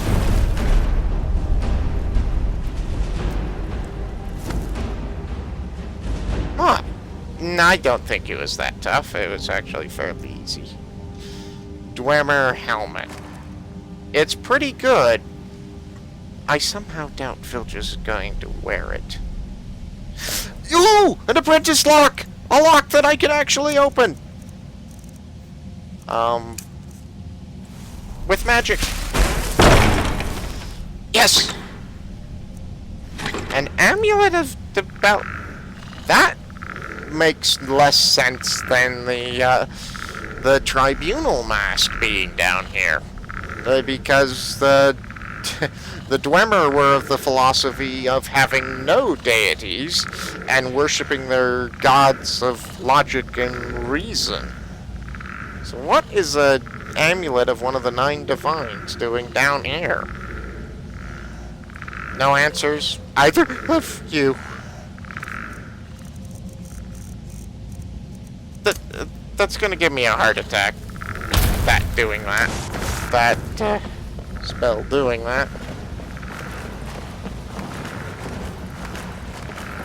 Huh. No, I don't think it was that tough. It was actually fairly easy. Dwemer helmet. It's pretty good. I somehow doubt Filch is going to wear it. Ooh! An apprentice lock! A lock that I can actually open! With magic. Yes! An amulet of the belt. That makes less sense than the tribunal mask being down here. Because the Dwemer were of the philosophy of having no deities and worshipping their gods of logic and reason. So what is an amulet of one of the 9 divines doing down here? No answers? Either of you. That's gonna give me a heart attack. That doing that. That spell doing that.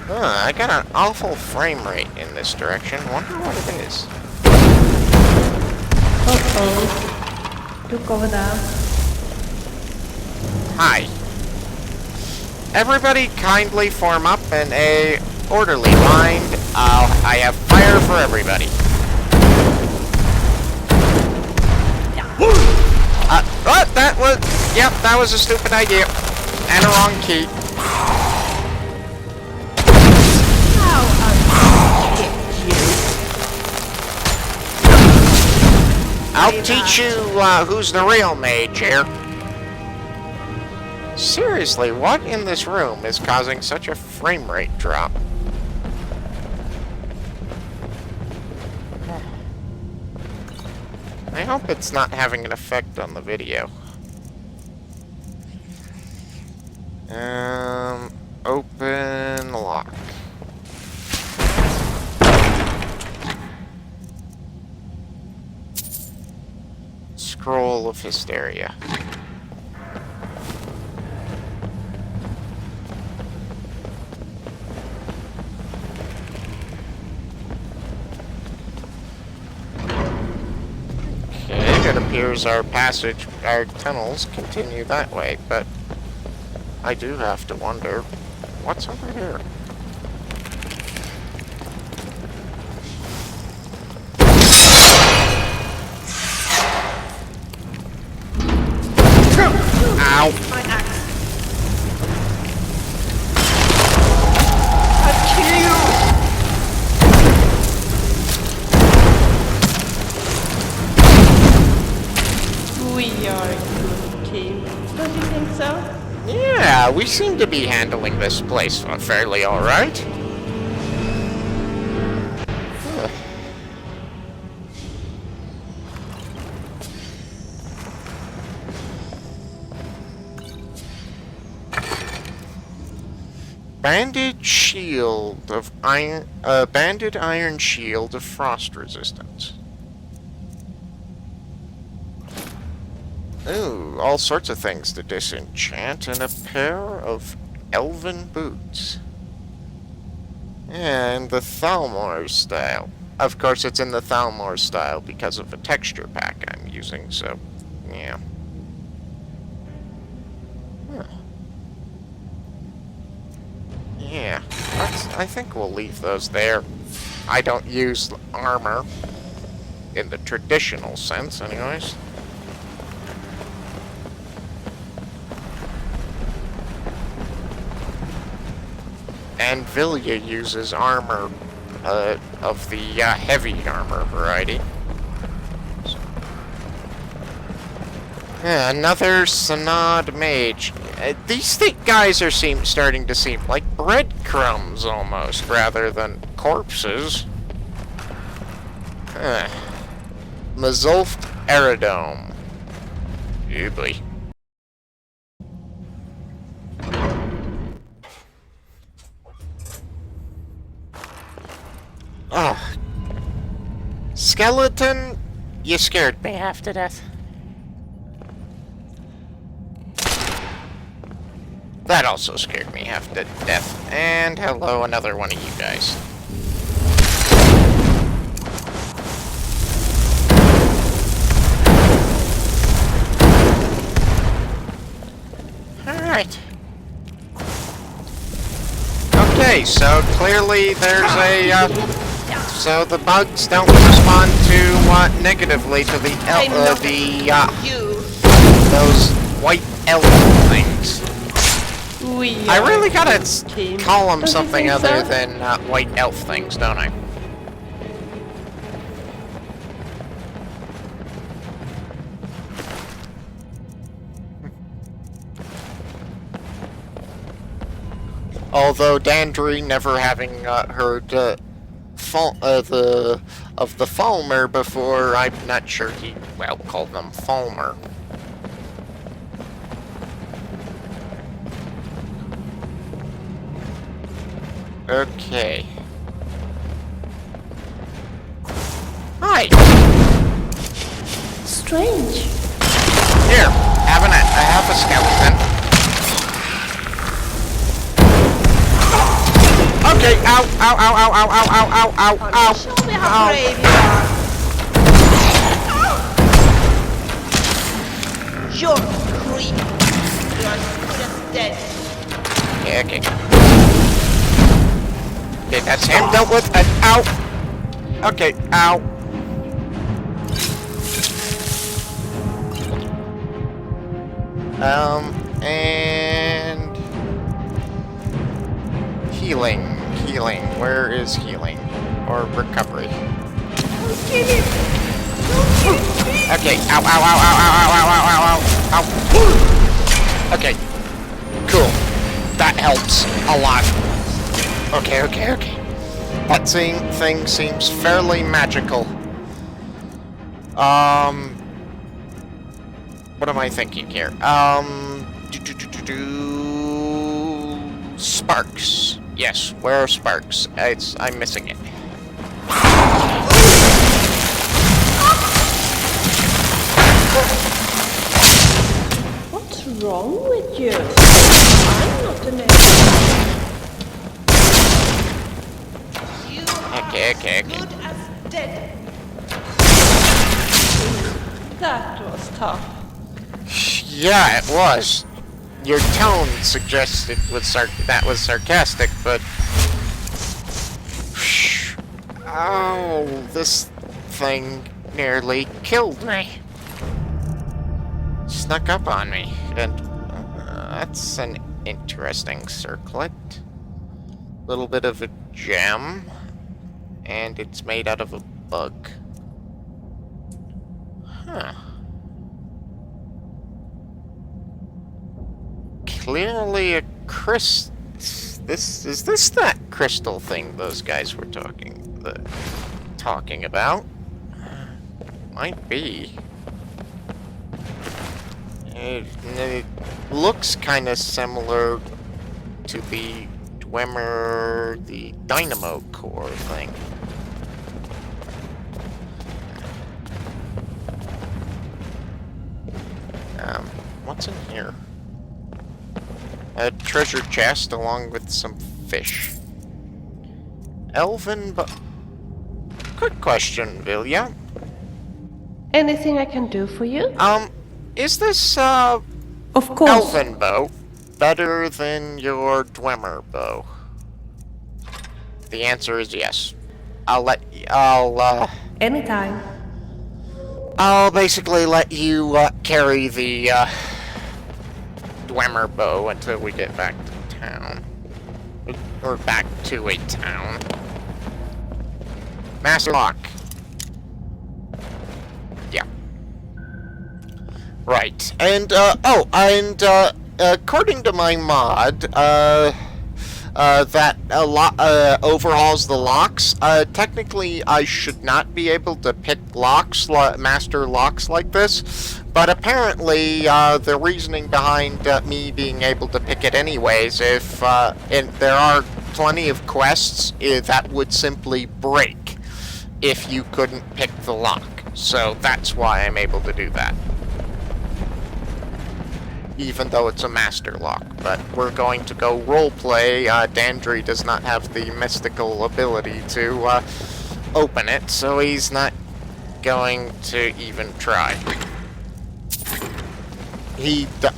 I got an awful frame rate in this direction. Wonder what it is. Uh-oh. Look over there. Hi. Everybody kindly form up in a orderly line. I have fire for everybody. That was... Yep, that was a stupid idea. And a wrong key. How are you? I'll teach you who's the real mage here. Seriously, what in this room is causing such a frame rate drop? I hope it's not having an effect on the video. Open lock. Scroll of Hysteria. It appears our tunnels continue that way, but I do have to wonder, what's over here? Ow! My axe. I'll kill you! We are a good team. Don't you think so? Yeah, we seem to be handling this place fairly alright. Huh. Banded shield of iron, banded iron shield of frost resistance. Ooh, all sorts of things to disenchant, and a pair of elven boots. And the Thalmor style. Of course, it's in the Thalmor style because of a texture pack I'm using, so, yeah. Huh. Yeah, I think we'll leave those there. I don't use armor in the traditional sense, anyways. And Vilya uses armor of the heavy armor variety. Yeah, another Synod mage. These guys are starting to seem like breadcrumbs almost, rather than corpses. Mazulft Aerodome. Oobly. Oh. Skeleton, you scared me half to death. That also scared me half to death. And hello, another one of you guys. Alright. Okay, so clearly there's a, so the bugs don't respond to, negatively to the, those white elf things. I really gotta call them something other than white elf things, don't I? Although Dandry, never having heard of the Falmer before, I'm not sure he called them Falmer. Okay. Hi. Strange. Here, have a skeleton. Okay, ow, ow, ow, ow, ow, ow, ow, ow, ow, ow. Show me how brave you are. You're a creep. You're as good as dead. Yeah, okay. Okay, that's him dealt with. Ow. Okay, ow. And healing. Where is healing? Or recovery? Okay, ow, ow, ow, ow, ow, ow, ow, ow, ow, ow. Okay, cool. That helps a lot. Okay. That thing seems fairly magical. What am I thinking here? Sparks. Yes, where are sparks? I'm missing it. What's wrong with you? I'm not an enemy. Okay. Good as dead. That was tough. Yeah, it was. Your tone suggested that was sarcastic, but... Oh, this thing nearly killed me. Snuck up on me, and that's an interesting circlet. Little bit of a gem, and it's made out of a bug. Huh. Clearly a crystal. Is this that crystal thing those guys were talking about? Might be. It looks kind of similar to the Dwemer, the dynamo core thing. What's in here? A treasure chest along with some fish. Elven, but quick question, Vilya. Anything I can do for you? Is this Of course. elven bow better than your Dwemer bow? The answer is yes. Anytime. I'll basically let you carry the Dwemer bow until we get back to town. Or back to a town. Master lock. Yeah. Right. And, according to my mod, that overhauls the locks, technically I should not be able to pick locks, master locks like this, but apparently, the reasoning behind me being able to pick it anyways, and there are plenty of quests that would simply break if you couldn't pick the lock. So that's why I'm able to do that. Even though it's a master lock. But we're going to go roleplay. Dandry does not have the mystical ability to open it, so he's not going to even try.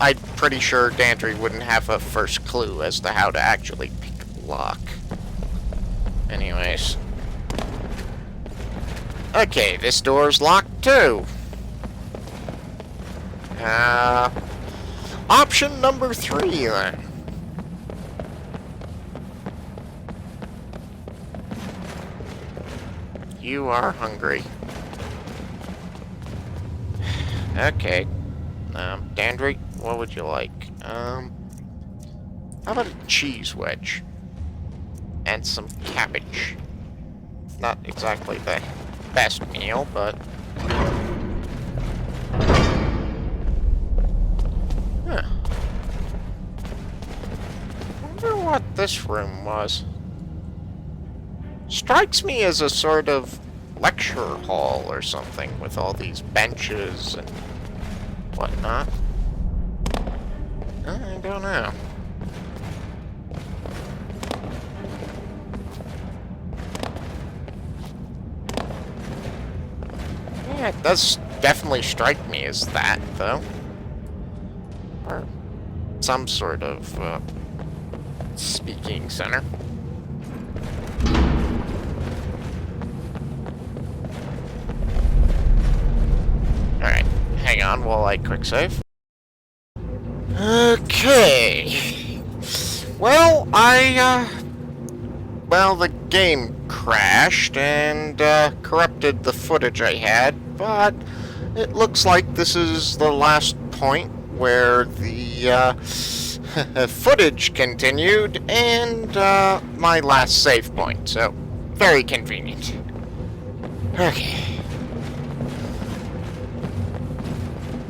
I'm pretty sure Dandry wouldn't have a first clue as to how to actually pick the lock. Anyways. Okay, this door's locked too. Option number 3 then. You are hungry. Okay. Dandry, what would you like? How about a cheese wedge? And some cabbage. Not exactly the best meal, but... Huh. Wonder what this room was. Strikes me as a sort of lecture hall or something, with all these benches and whatnot. I don't know. Yeah, it does definitely strike me as that, though. Or some sort of, speaking center. Alright, hang on while I quick save. Okay. Well, well, the game crashed and, corrupted the footage I had, but it looks like this is the last point where the, footage continued and, my last save point, so very convenient. Okay.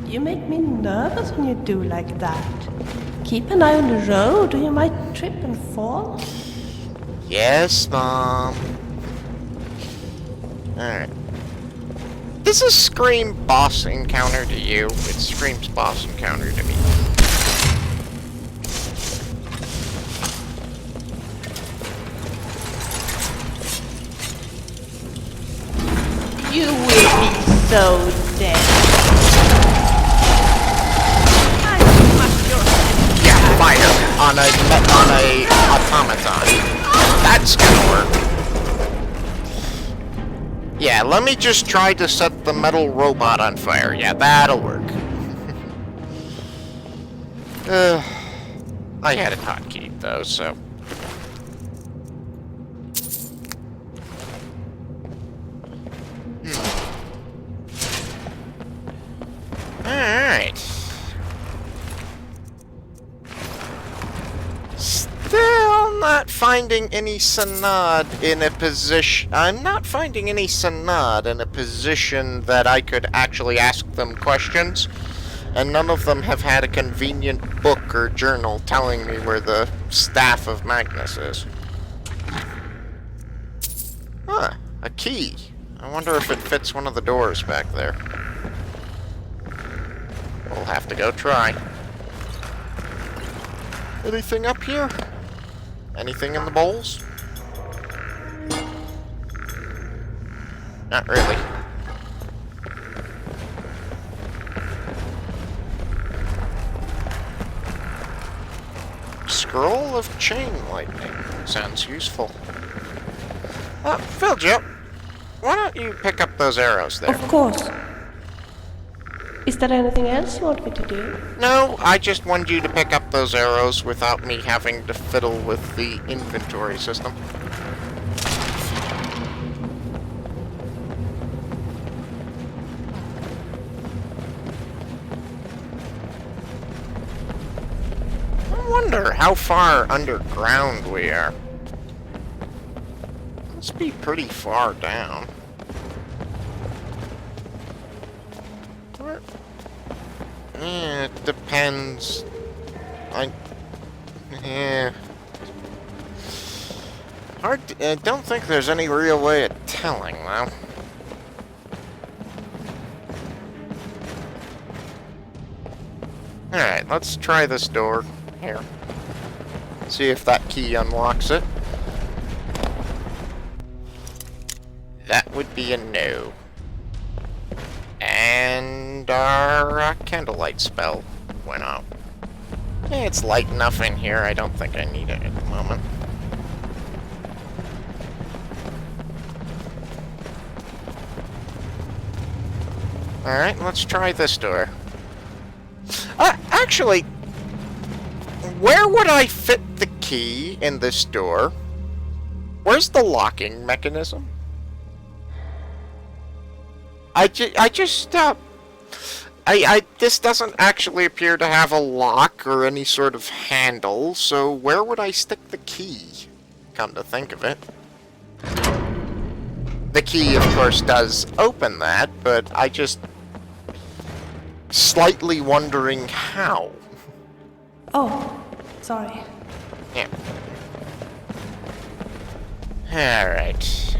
You make me nervous when you do like that. Keep an eye on the road or you might trip and fall. Yes, Mom. Alright. This is Scream boss encounter to you. It's Scream's boss encounter to me. You will be so dead. Yeah, fire on a automaton. That's gonna work. Yeah, let me just try to set the metal robot on fire. Yeah, that'll work. I had it hotkeyed though, so. Alright. Still not finding any Sanad in a position... I'm not finding any Sanad in a position that I could actually ask them questions. And none of them have had a convenient book or journal telling me where the Staff of Magnus is. Huh, a key. I wonder if it fits one of the doors back there. We'll have to go try. Anything up here? Anything in the bowls? Not really. Scroll of Chain Lightning. Sounds useful. Philja, why don't you pick up those arrows there? Of course. Is there anything else you want me to do? No, I just wanted you to pick up those arrows without me having to fiddle with the inventory system. I wonder how far underground we are. Must be pretty far down. Where? It depends. I don't think there's any real way of telling, though. Alright, let's try this door. Here. See if that key unlocks it. That would be a no. And our candlelight spell went out. It's light enough in here, I don't think I need it at the moment. Alright, let's try this door. Actually, where would I fit the key in this door? Where's the locking mechanism? This doesn't actually appear to have a lock or any sort of handle, so where would I stick the key? Come to think of it. The key, of course, does open that, but I just... slightly wondering how. Oh, sorry. Yeah. Alright.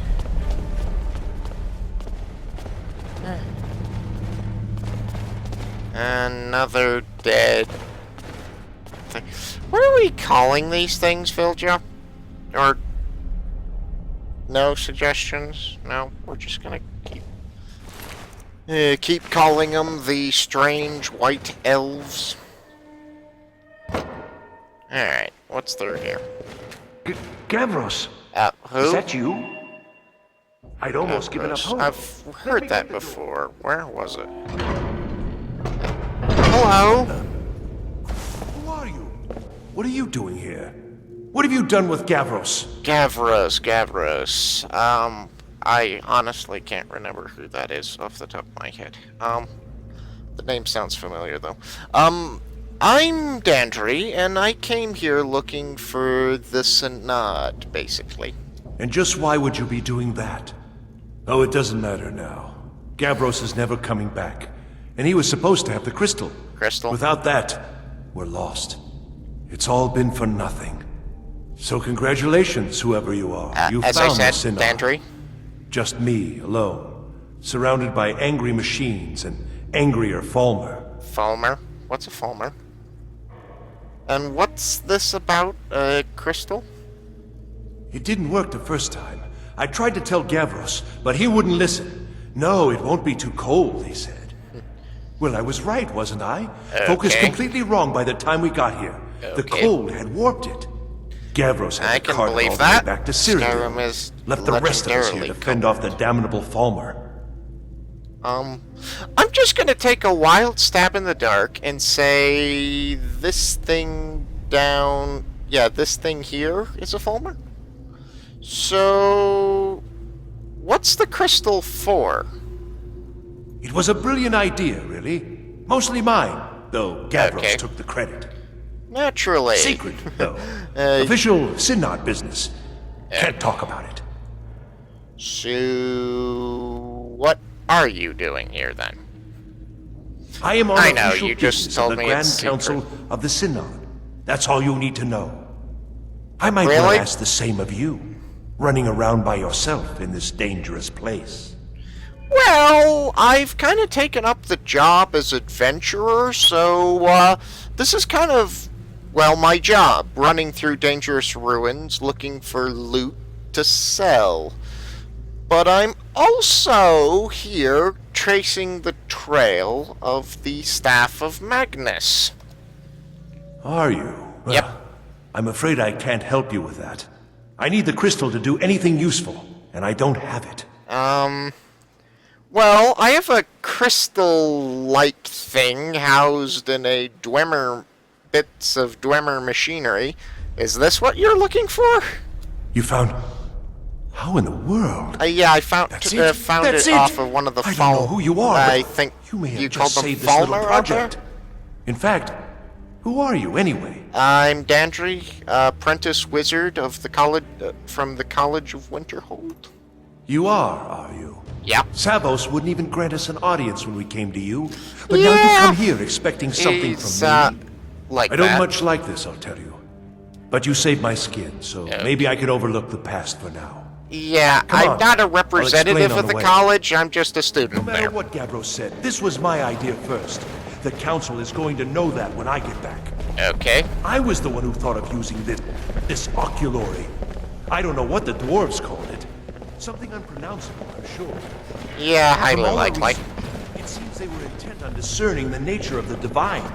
Another dead thing. What are we calling these things, Philja? Or... no suggestions? No? We're just gonna keep calling them the strange white elves. Alright, what's through here? Gavros, Who? is that you? I'd almost given up hope. I've heard that before. Where was it? Hello? Who are you? What are you doing here? What have you done with Gavros? Gavros. I honestly can't remember who that is off the top of my head. The name sounds familiar, though. I'm Dandry, and I came here looking for the Synod, basically. And just why would you be doing that? Oh, it doesn't matter now. Gavros is never coming back. And he was supposed to have the crystal. Crystal? Without that, we're lost. It's all been for nothing. So congratulations, whoever you are. You as found I said, the Synod. Dandry. Just me, alone. Surrounded by angry machines and angrier Falmer. Falmer? What's a Falmer? And what's this about, crystal? It didn't work the first time. I tried to tell Gavros, but he wouldn't listen. No, it won't be too cold, he said. Well, I was right, wasn't I? Okay. Focused completely wrong by the time we got here. The cold had warped it. Gavros had I to can cart it believe all the way that. back to Syria. Skyrim is Left the rest of us here to legendarily fend off the damnable Falmer. I'm just gonna take a wild stab in the dark and say this thing down... yeah, this thing here is a Falmer? So... what's the crystal for? It was a brilliant idea, really. Mostly mine, though Gavros Okay. took the credit. Naturally. Secret, though. Official Synod business. Can't talk about it. So... what are you doing here, then? I am on I know, official you just business told of the me Grand it's Council secret. of the Synod. That's all you need to know. I might well Really? ask the same of you, running around by yourself in this dangerous place. Well, I've kind of taken up the job as adventurer, so, this is kind of, well, my job, running through dangerous ruins, looking for loot to sell. But I'm also here tracing the trail of the Staff of Magnus. Are you? Well, Yep. I'm afraid I can't help you with that. I need the crystal to do anything useful, and I don't have it. Well, I have a crystal-like thing housed in a bits of Dwemer machinery. Is this what you're looking for? You found... How in the world? Yeah, I found That's it That's off of one of the I don't know who you are, I but think you may have you just called them saved this little Falmer project. In fact, who are you anyway? I'm Dandry, apprentice wizard of the college from the College of Winterhold. You are you? Yep. Savos wouldn't even grant us an audience when we came to you. But now you come here expecting something from me. Like I don't that. much like this, I'll tell you. But you saved my skin, so maybe I can overlook the past for now. Yeah, Come I'm on. not a I'll representative explain on of the the way. college, I'm just a student No matter there. what Gavros said, this was my idea first. The council is going to know that when I get back. Okay. I was the one who thought of using this oculory. I don't know what the dwarves called it. Something unpronounceable, I'm sure. Yeah, From highly all the likely. research, it seems they were intent on discerning the nature of the divine.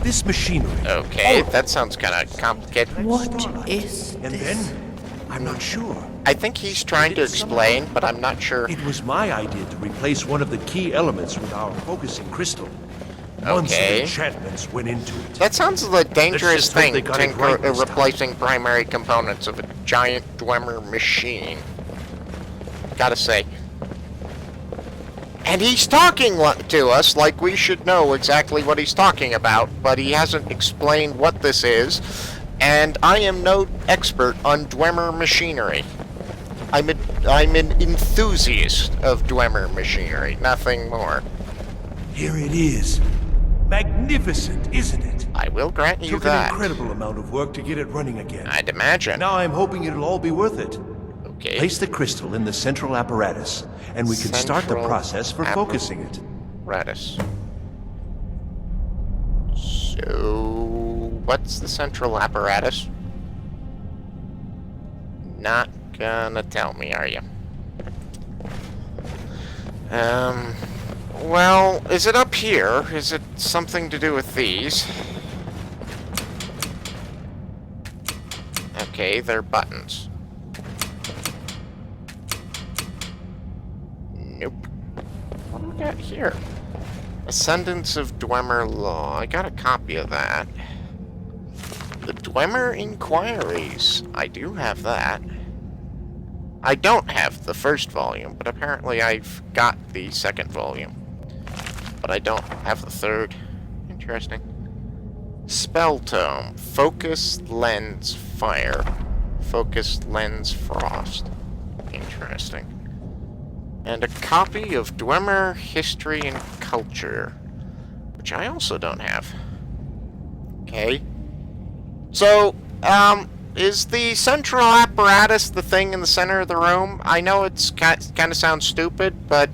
This machinery. Okay, that sounds kind of complicated. What is And this? then, I'm not sure. I think he's trying to explain, but I'm not sure. It was my idea to replace one of the key elements with our focusing crystal. Months of Okay. enchantments went into it. That sounds like a dangerous just hope thing, they got it right this time. replacing primary components of a giant Dwemer machine. Gotta say. And he's talking to us like we should know exactly what he's talking about, but he hasn't explained what this is, and I am no expert on Dwemer machinery. I'm an enthusiast of Dwemer machinery, nothing more. Here it is. Magnificent, isn't it? I will grant you Took that. an incredible amount of work to get it running again. I'd imagine. Now I'm hoping it'll all be worth it. Okay. Place the crystal in the central apparatus, and we can start the Central process for focusing it. Apparatus. So, what's the central apparatus? Not gonna tell me, are you? Well, is it up here? Is it something to do with these? Okay, they're buttons. Nope. What do we got here? Ascendance of Dwemer Law. I got a copy of that. The Dwemer Inquiries. I do have that. I don't have the first volume, but apparently I've got the second volume. But I don't have the third. Interesting. Spell Tome. Focus Lens Fire. Focus Lens Frost. Interesting. And a copy of Dwemer History and Culture, which I also don't have. Okay. So, is the central apparatus the thing in the center of the room? I know it's kind of sounds stupid, but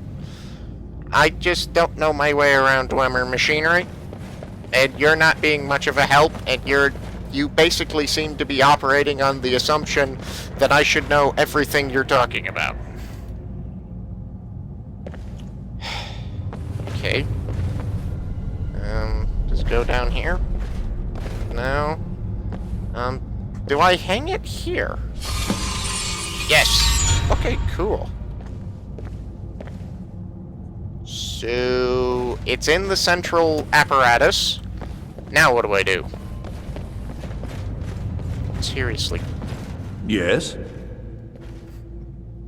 I just don't know my way around Dwemer machinery. And you're not being much of a help, and you basically seem to be operating on the assumption that I should know everything you're talking about. Okay. Does it go down here? No. Do I hang it here? Yes. Okay, cool. So, it's in the central apparatus. Now what do I do? Seriously. Yes?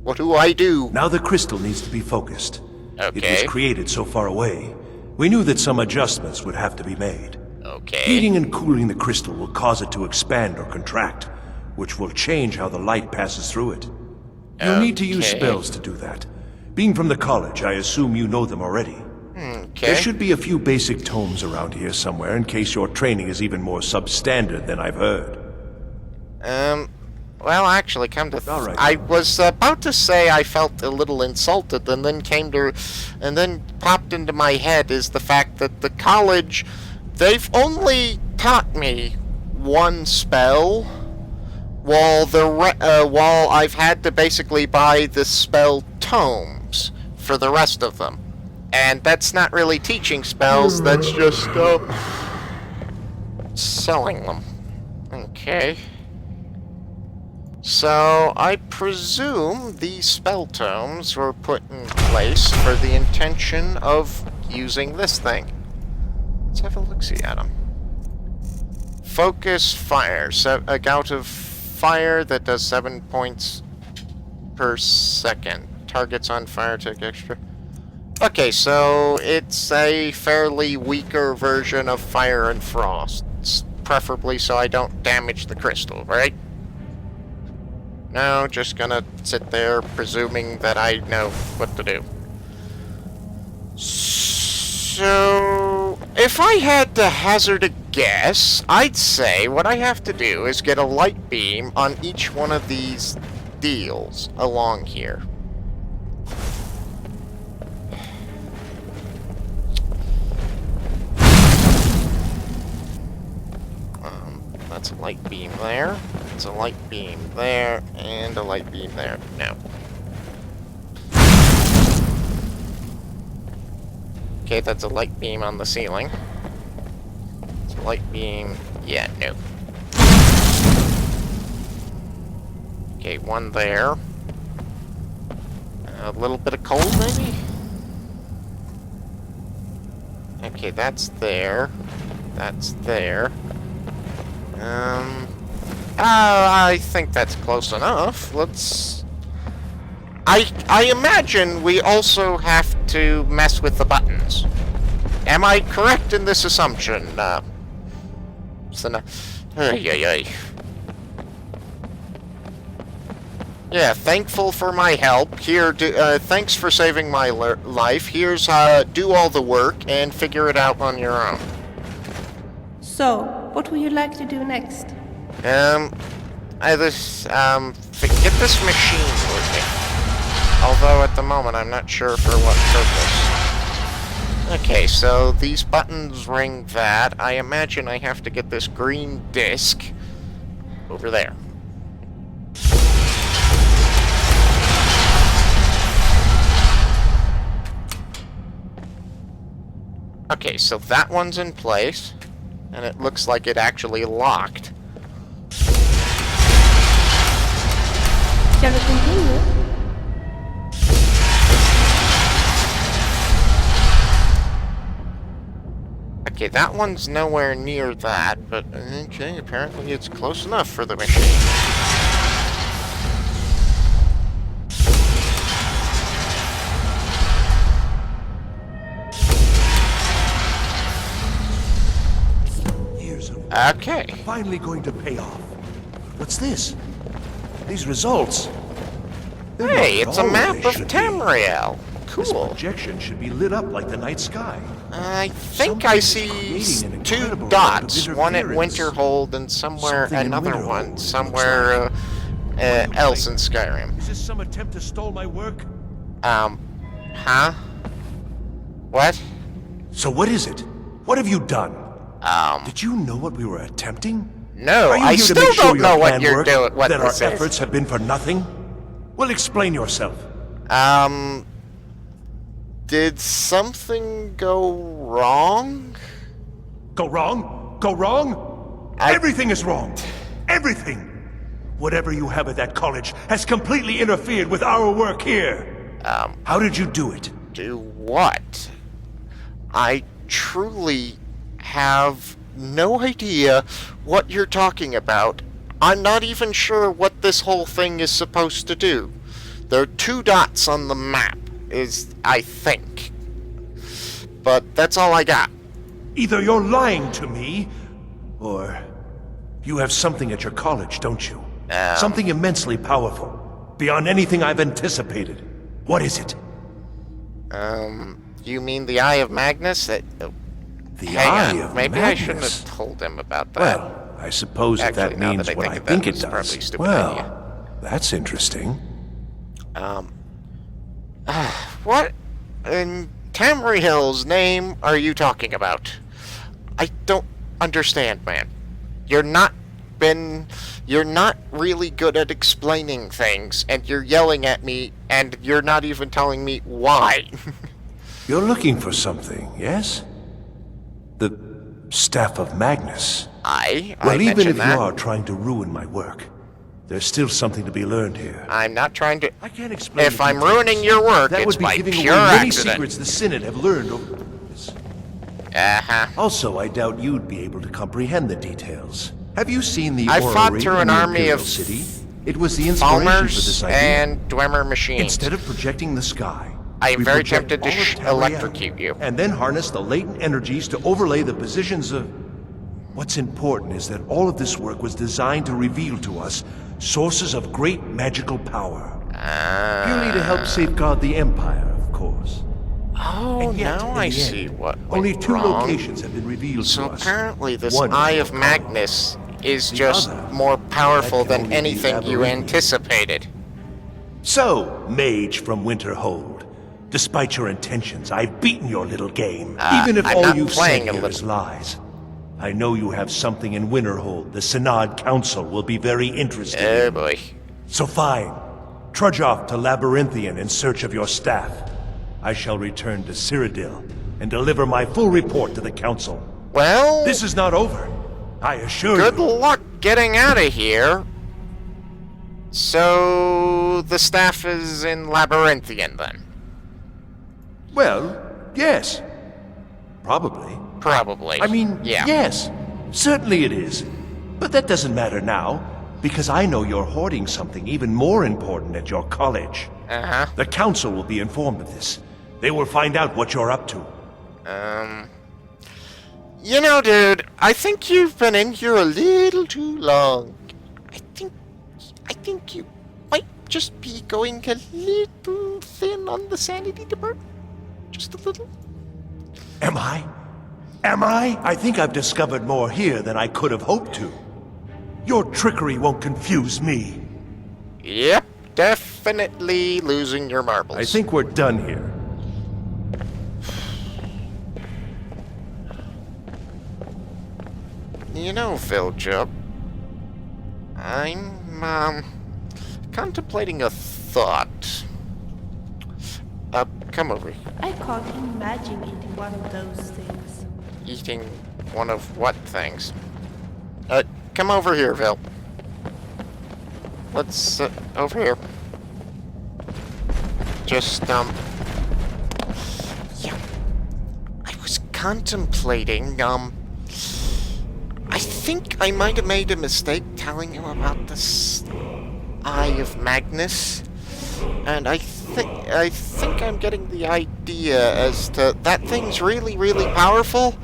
What do I do? Now the crystal needs to be focused. It Okay. was created so far away. We knew that some adjustments would have to be made. Okay. Heating and cooling the crystal will cause it to expand or contract, which will change how the light passes through it. You'll need to use Okay. spells to do that. Being from the college, I assume you know them already. Okay. There should be a few basic tomes around here somewhere in case your training is even more substandard than I've heard. Well, actually, come to All right. I was about to say I felt a little insulted, and then popped into my head is the fact that the college, they've only taught me one spell, while I've had to basically buy the spell tomes for the rest of them, and that's not really teaching spells. That's just selling them. Okay. So, I presume these spell tomes were put in place for the intention of using this thing. Let's have a look-see at them. Focus fire. A gout of fire that does 7 points per second. Targets on fire take extra. Okay, so it's a fairly weaker version of fire and frost. Preferably so I don't damage the crystal, right? No, just gonna sit there presuming that I know what to do. So, if I had to hazard a guess, I'd say what I have to do is get a light beam on each one of these deals along here. That's a light beam there. It's a light beam there, and a light beam there. No. Okay, that's a light beam on the ceiling. It's a light beam. Yeah, no. Okay, one there. A little bit of cold, maybe? Okay, that's there. That's there. I think that's close enough. Let's... I imagine we also have to mess with the buttons. Am I correct in this assumption? Yeah, thankful for my help. Here, thanks for saving my life. Here's do all the work and figure it out on your own. So, what would you like to do next? Get this machine working. Although at the moment I'm not sure for what purpose. Okay, so these buttons ring that. I imagine I have to get this green disc over there. Okay, so that one's in place. And it looks like it actually locked. Shall we continue? Okay, that one's nowhere near that, but okay, apparently it's close enough for the machine. Okay. Finally going to pay off. What's this? These results. Hey, it's a map of Tamriel. This Cool. projection should be lit up like the night sky. I think I see two dots, one at Winterhold and somewhere another one, somewhere else in Skyrim. Is this some attempt to stall my work? Huh? What? So what is it? What have you done? Did you know what we were attempting? No, Are you I here to still make sure don't your know what plan you're worked, doing. What that our this is. efforts have been for nothing? Well, explain yourself. Did something go wrong? Go wrong? Go wrong? Everything is wrong. Everything. Whatever you have at that college has completely interfered with our work here. How did you do it? Do what? I truly have no idea what you're talking about. I'm not even sure what this whole thing is supposed to do. There are two dots on the map, I think. But that's all I got. Either you're lying to me, or you have something at your college, don't you? Something immensely powerful, beyond anything I've anticipated. What is it? You mean the Eye of Magnus? The Eye of Maybe Magnus. I shouldn't have told him about that. Well, I suppose if Actually, that now means that I what think I of think that, it it's probably a does. stupid Well, idea. that's interesting. What in Tamriel's name are you talking about? I don't understand, man. You're not really good at explaining things, and you're yelling at me, and you're not even telling me why. You're looking for something, yes? The Staff of Magnus. I Well, even mentioned if that. you are trying to ruin my work, there's still something to be learned here. I'm not trying to... I can't explain. If I'm ruining your work, that it's would be by giving pure away many accident. secrets the Synod have learned over this. Uh-huh. Also, I doubt you'd be able to comprehend the details. Have you seen the I fought orrery through in an the army Imperial of City? It was the inspiration for this Falmers idea. and Dwemer machines. Instead of projecting the sky, I am we very project tempted to all of Tamriel, electrocute you. and then harness the latent energies to overlay the positions of... What's important is that all of this work was designed to reveal to us sources of great magical power. Purely to help safeguard the Empire, of course. Oh, And yet, now in I the see end, what only went 2 wrong. locations have been revealed So to us. apparently this One Eye is of your Magnus is The just other, more powerful that can than only be anything you Labyrinth. anticipated. So, mage from Winterhold, despite your intentions, I've beaten your little game. Even if I'm all not you've playing said a here little- is lies. I know you have something in Winterhold the Synod Council will be very interested Oh in. boy. So fine. Trudge off to Labyrinthian in search of your staff. I shall return to Cyrodiil and deliver my full report to the Council. Well, This is not over. I assure good you. luck getting out of here. So the staff is in Labyrinthian then? Well, yes. Probably. Probably. I mean, yeah. yes, certainly it is. But that doesn't matter now, because I know you're hoarding something even more important at your college. Uh-huh. The council will be informed of this. They will find out what you're up to. You know, dude, I think you've been in here a little too long. I think you might just be going a little thin on the sanity department. Just a little. Am I? Am I? I think I've discovered more here than I could have hoped to. Your trickery won't confuse me. Yep, definitely losing your marbles. I think we're done here. You know, Viljup, I'm, contemplating a thought. Come over here. I can't imagine eating one of those things. Eating one of what things? Come over here, Vil. Let's, over here. Just, yeah. I was contemplating, I think I might have made a mistake telling you about this Eye of Magnus. And I think I'm getting the idea as to that thing's really, really powerful.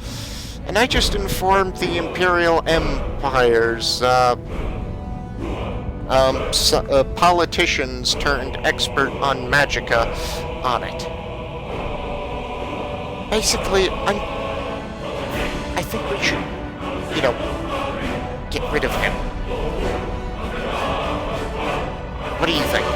And I just informed the Imperial Empire's politicians turned expert on magicka on it. Basically, I think we should, you know, get rid of him. What do you think?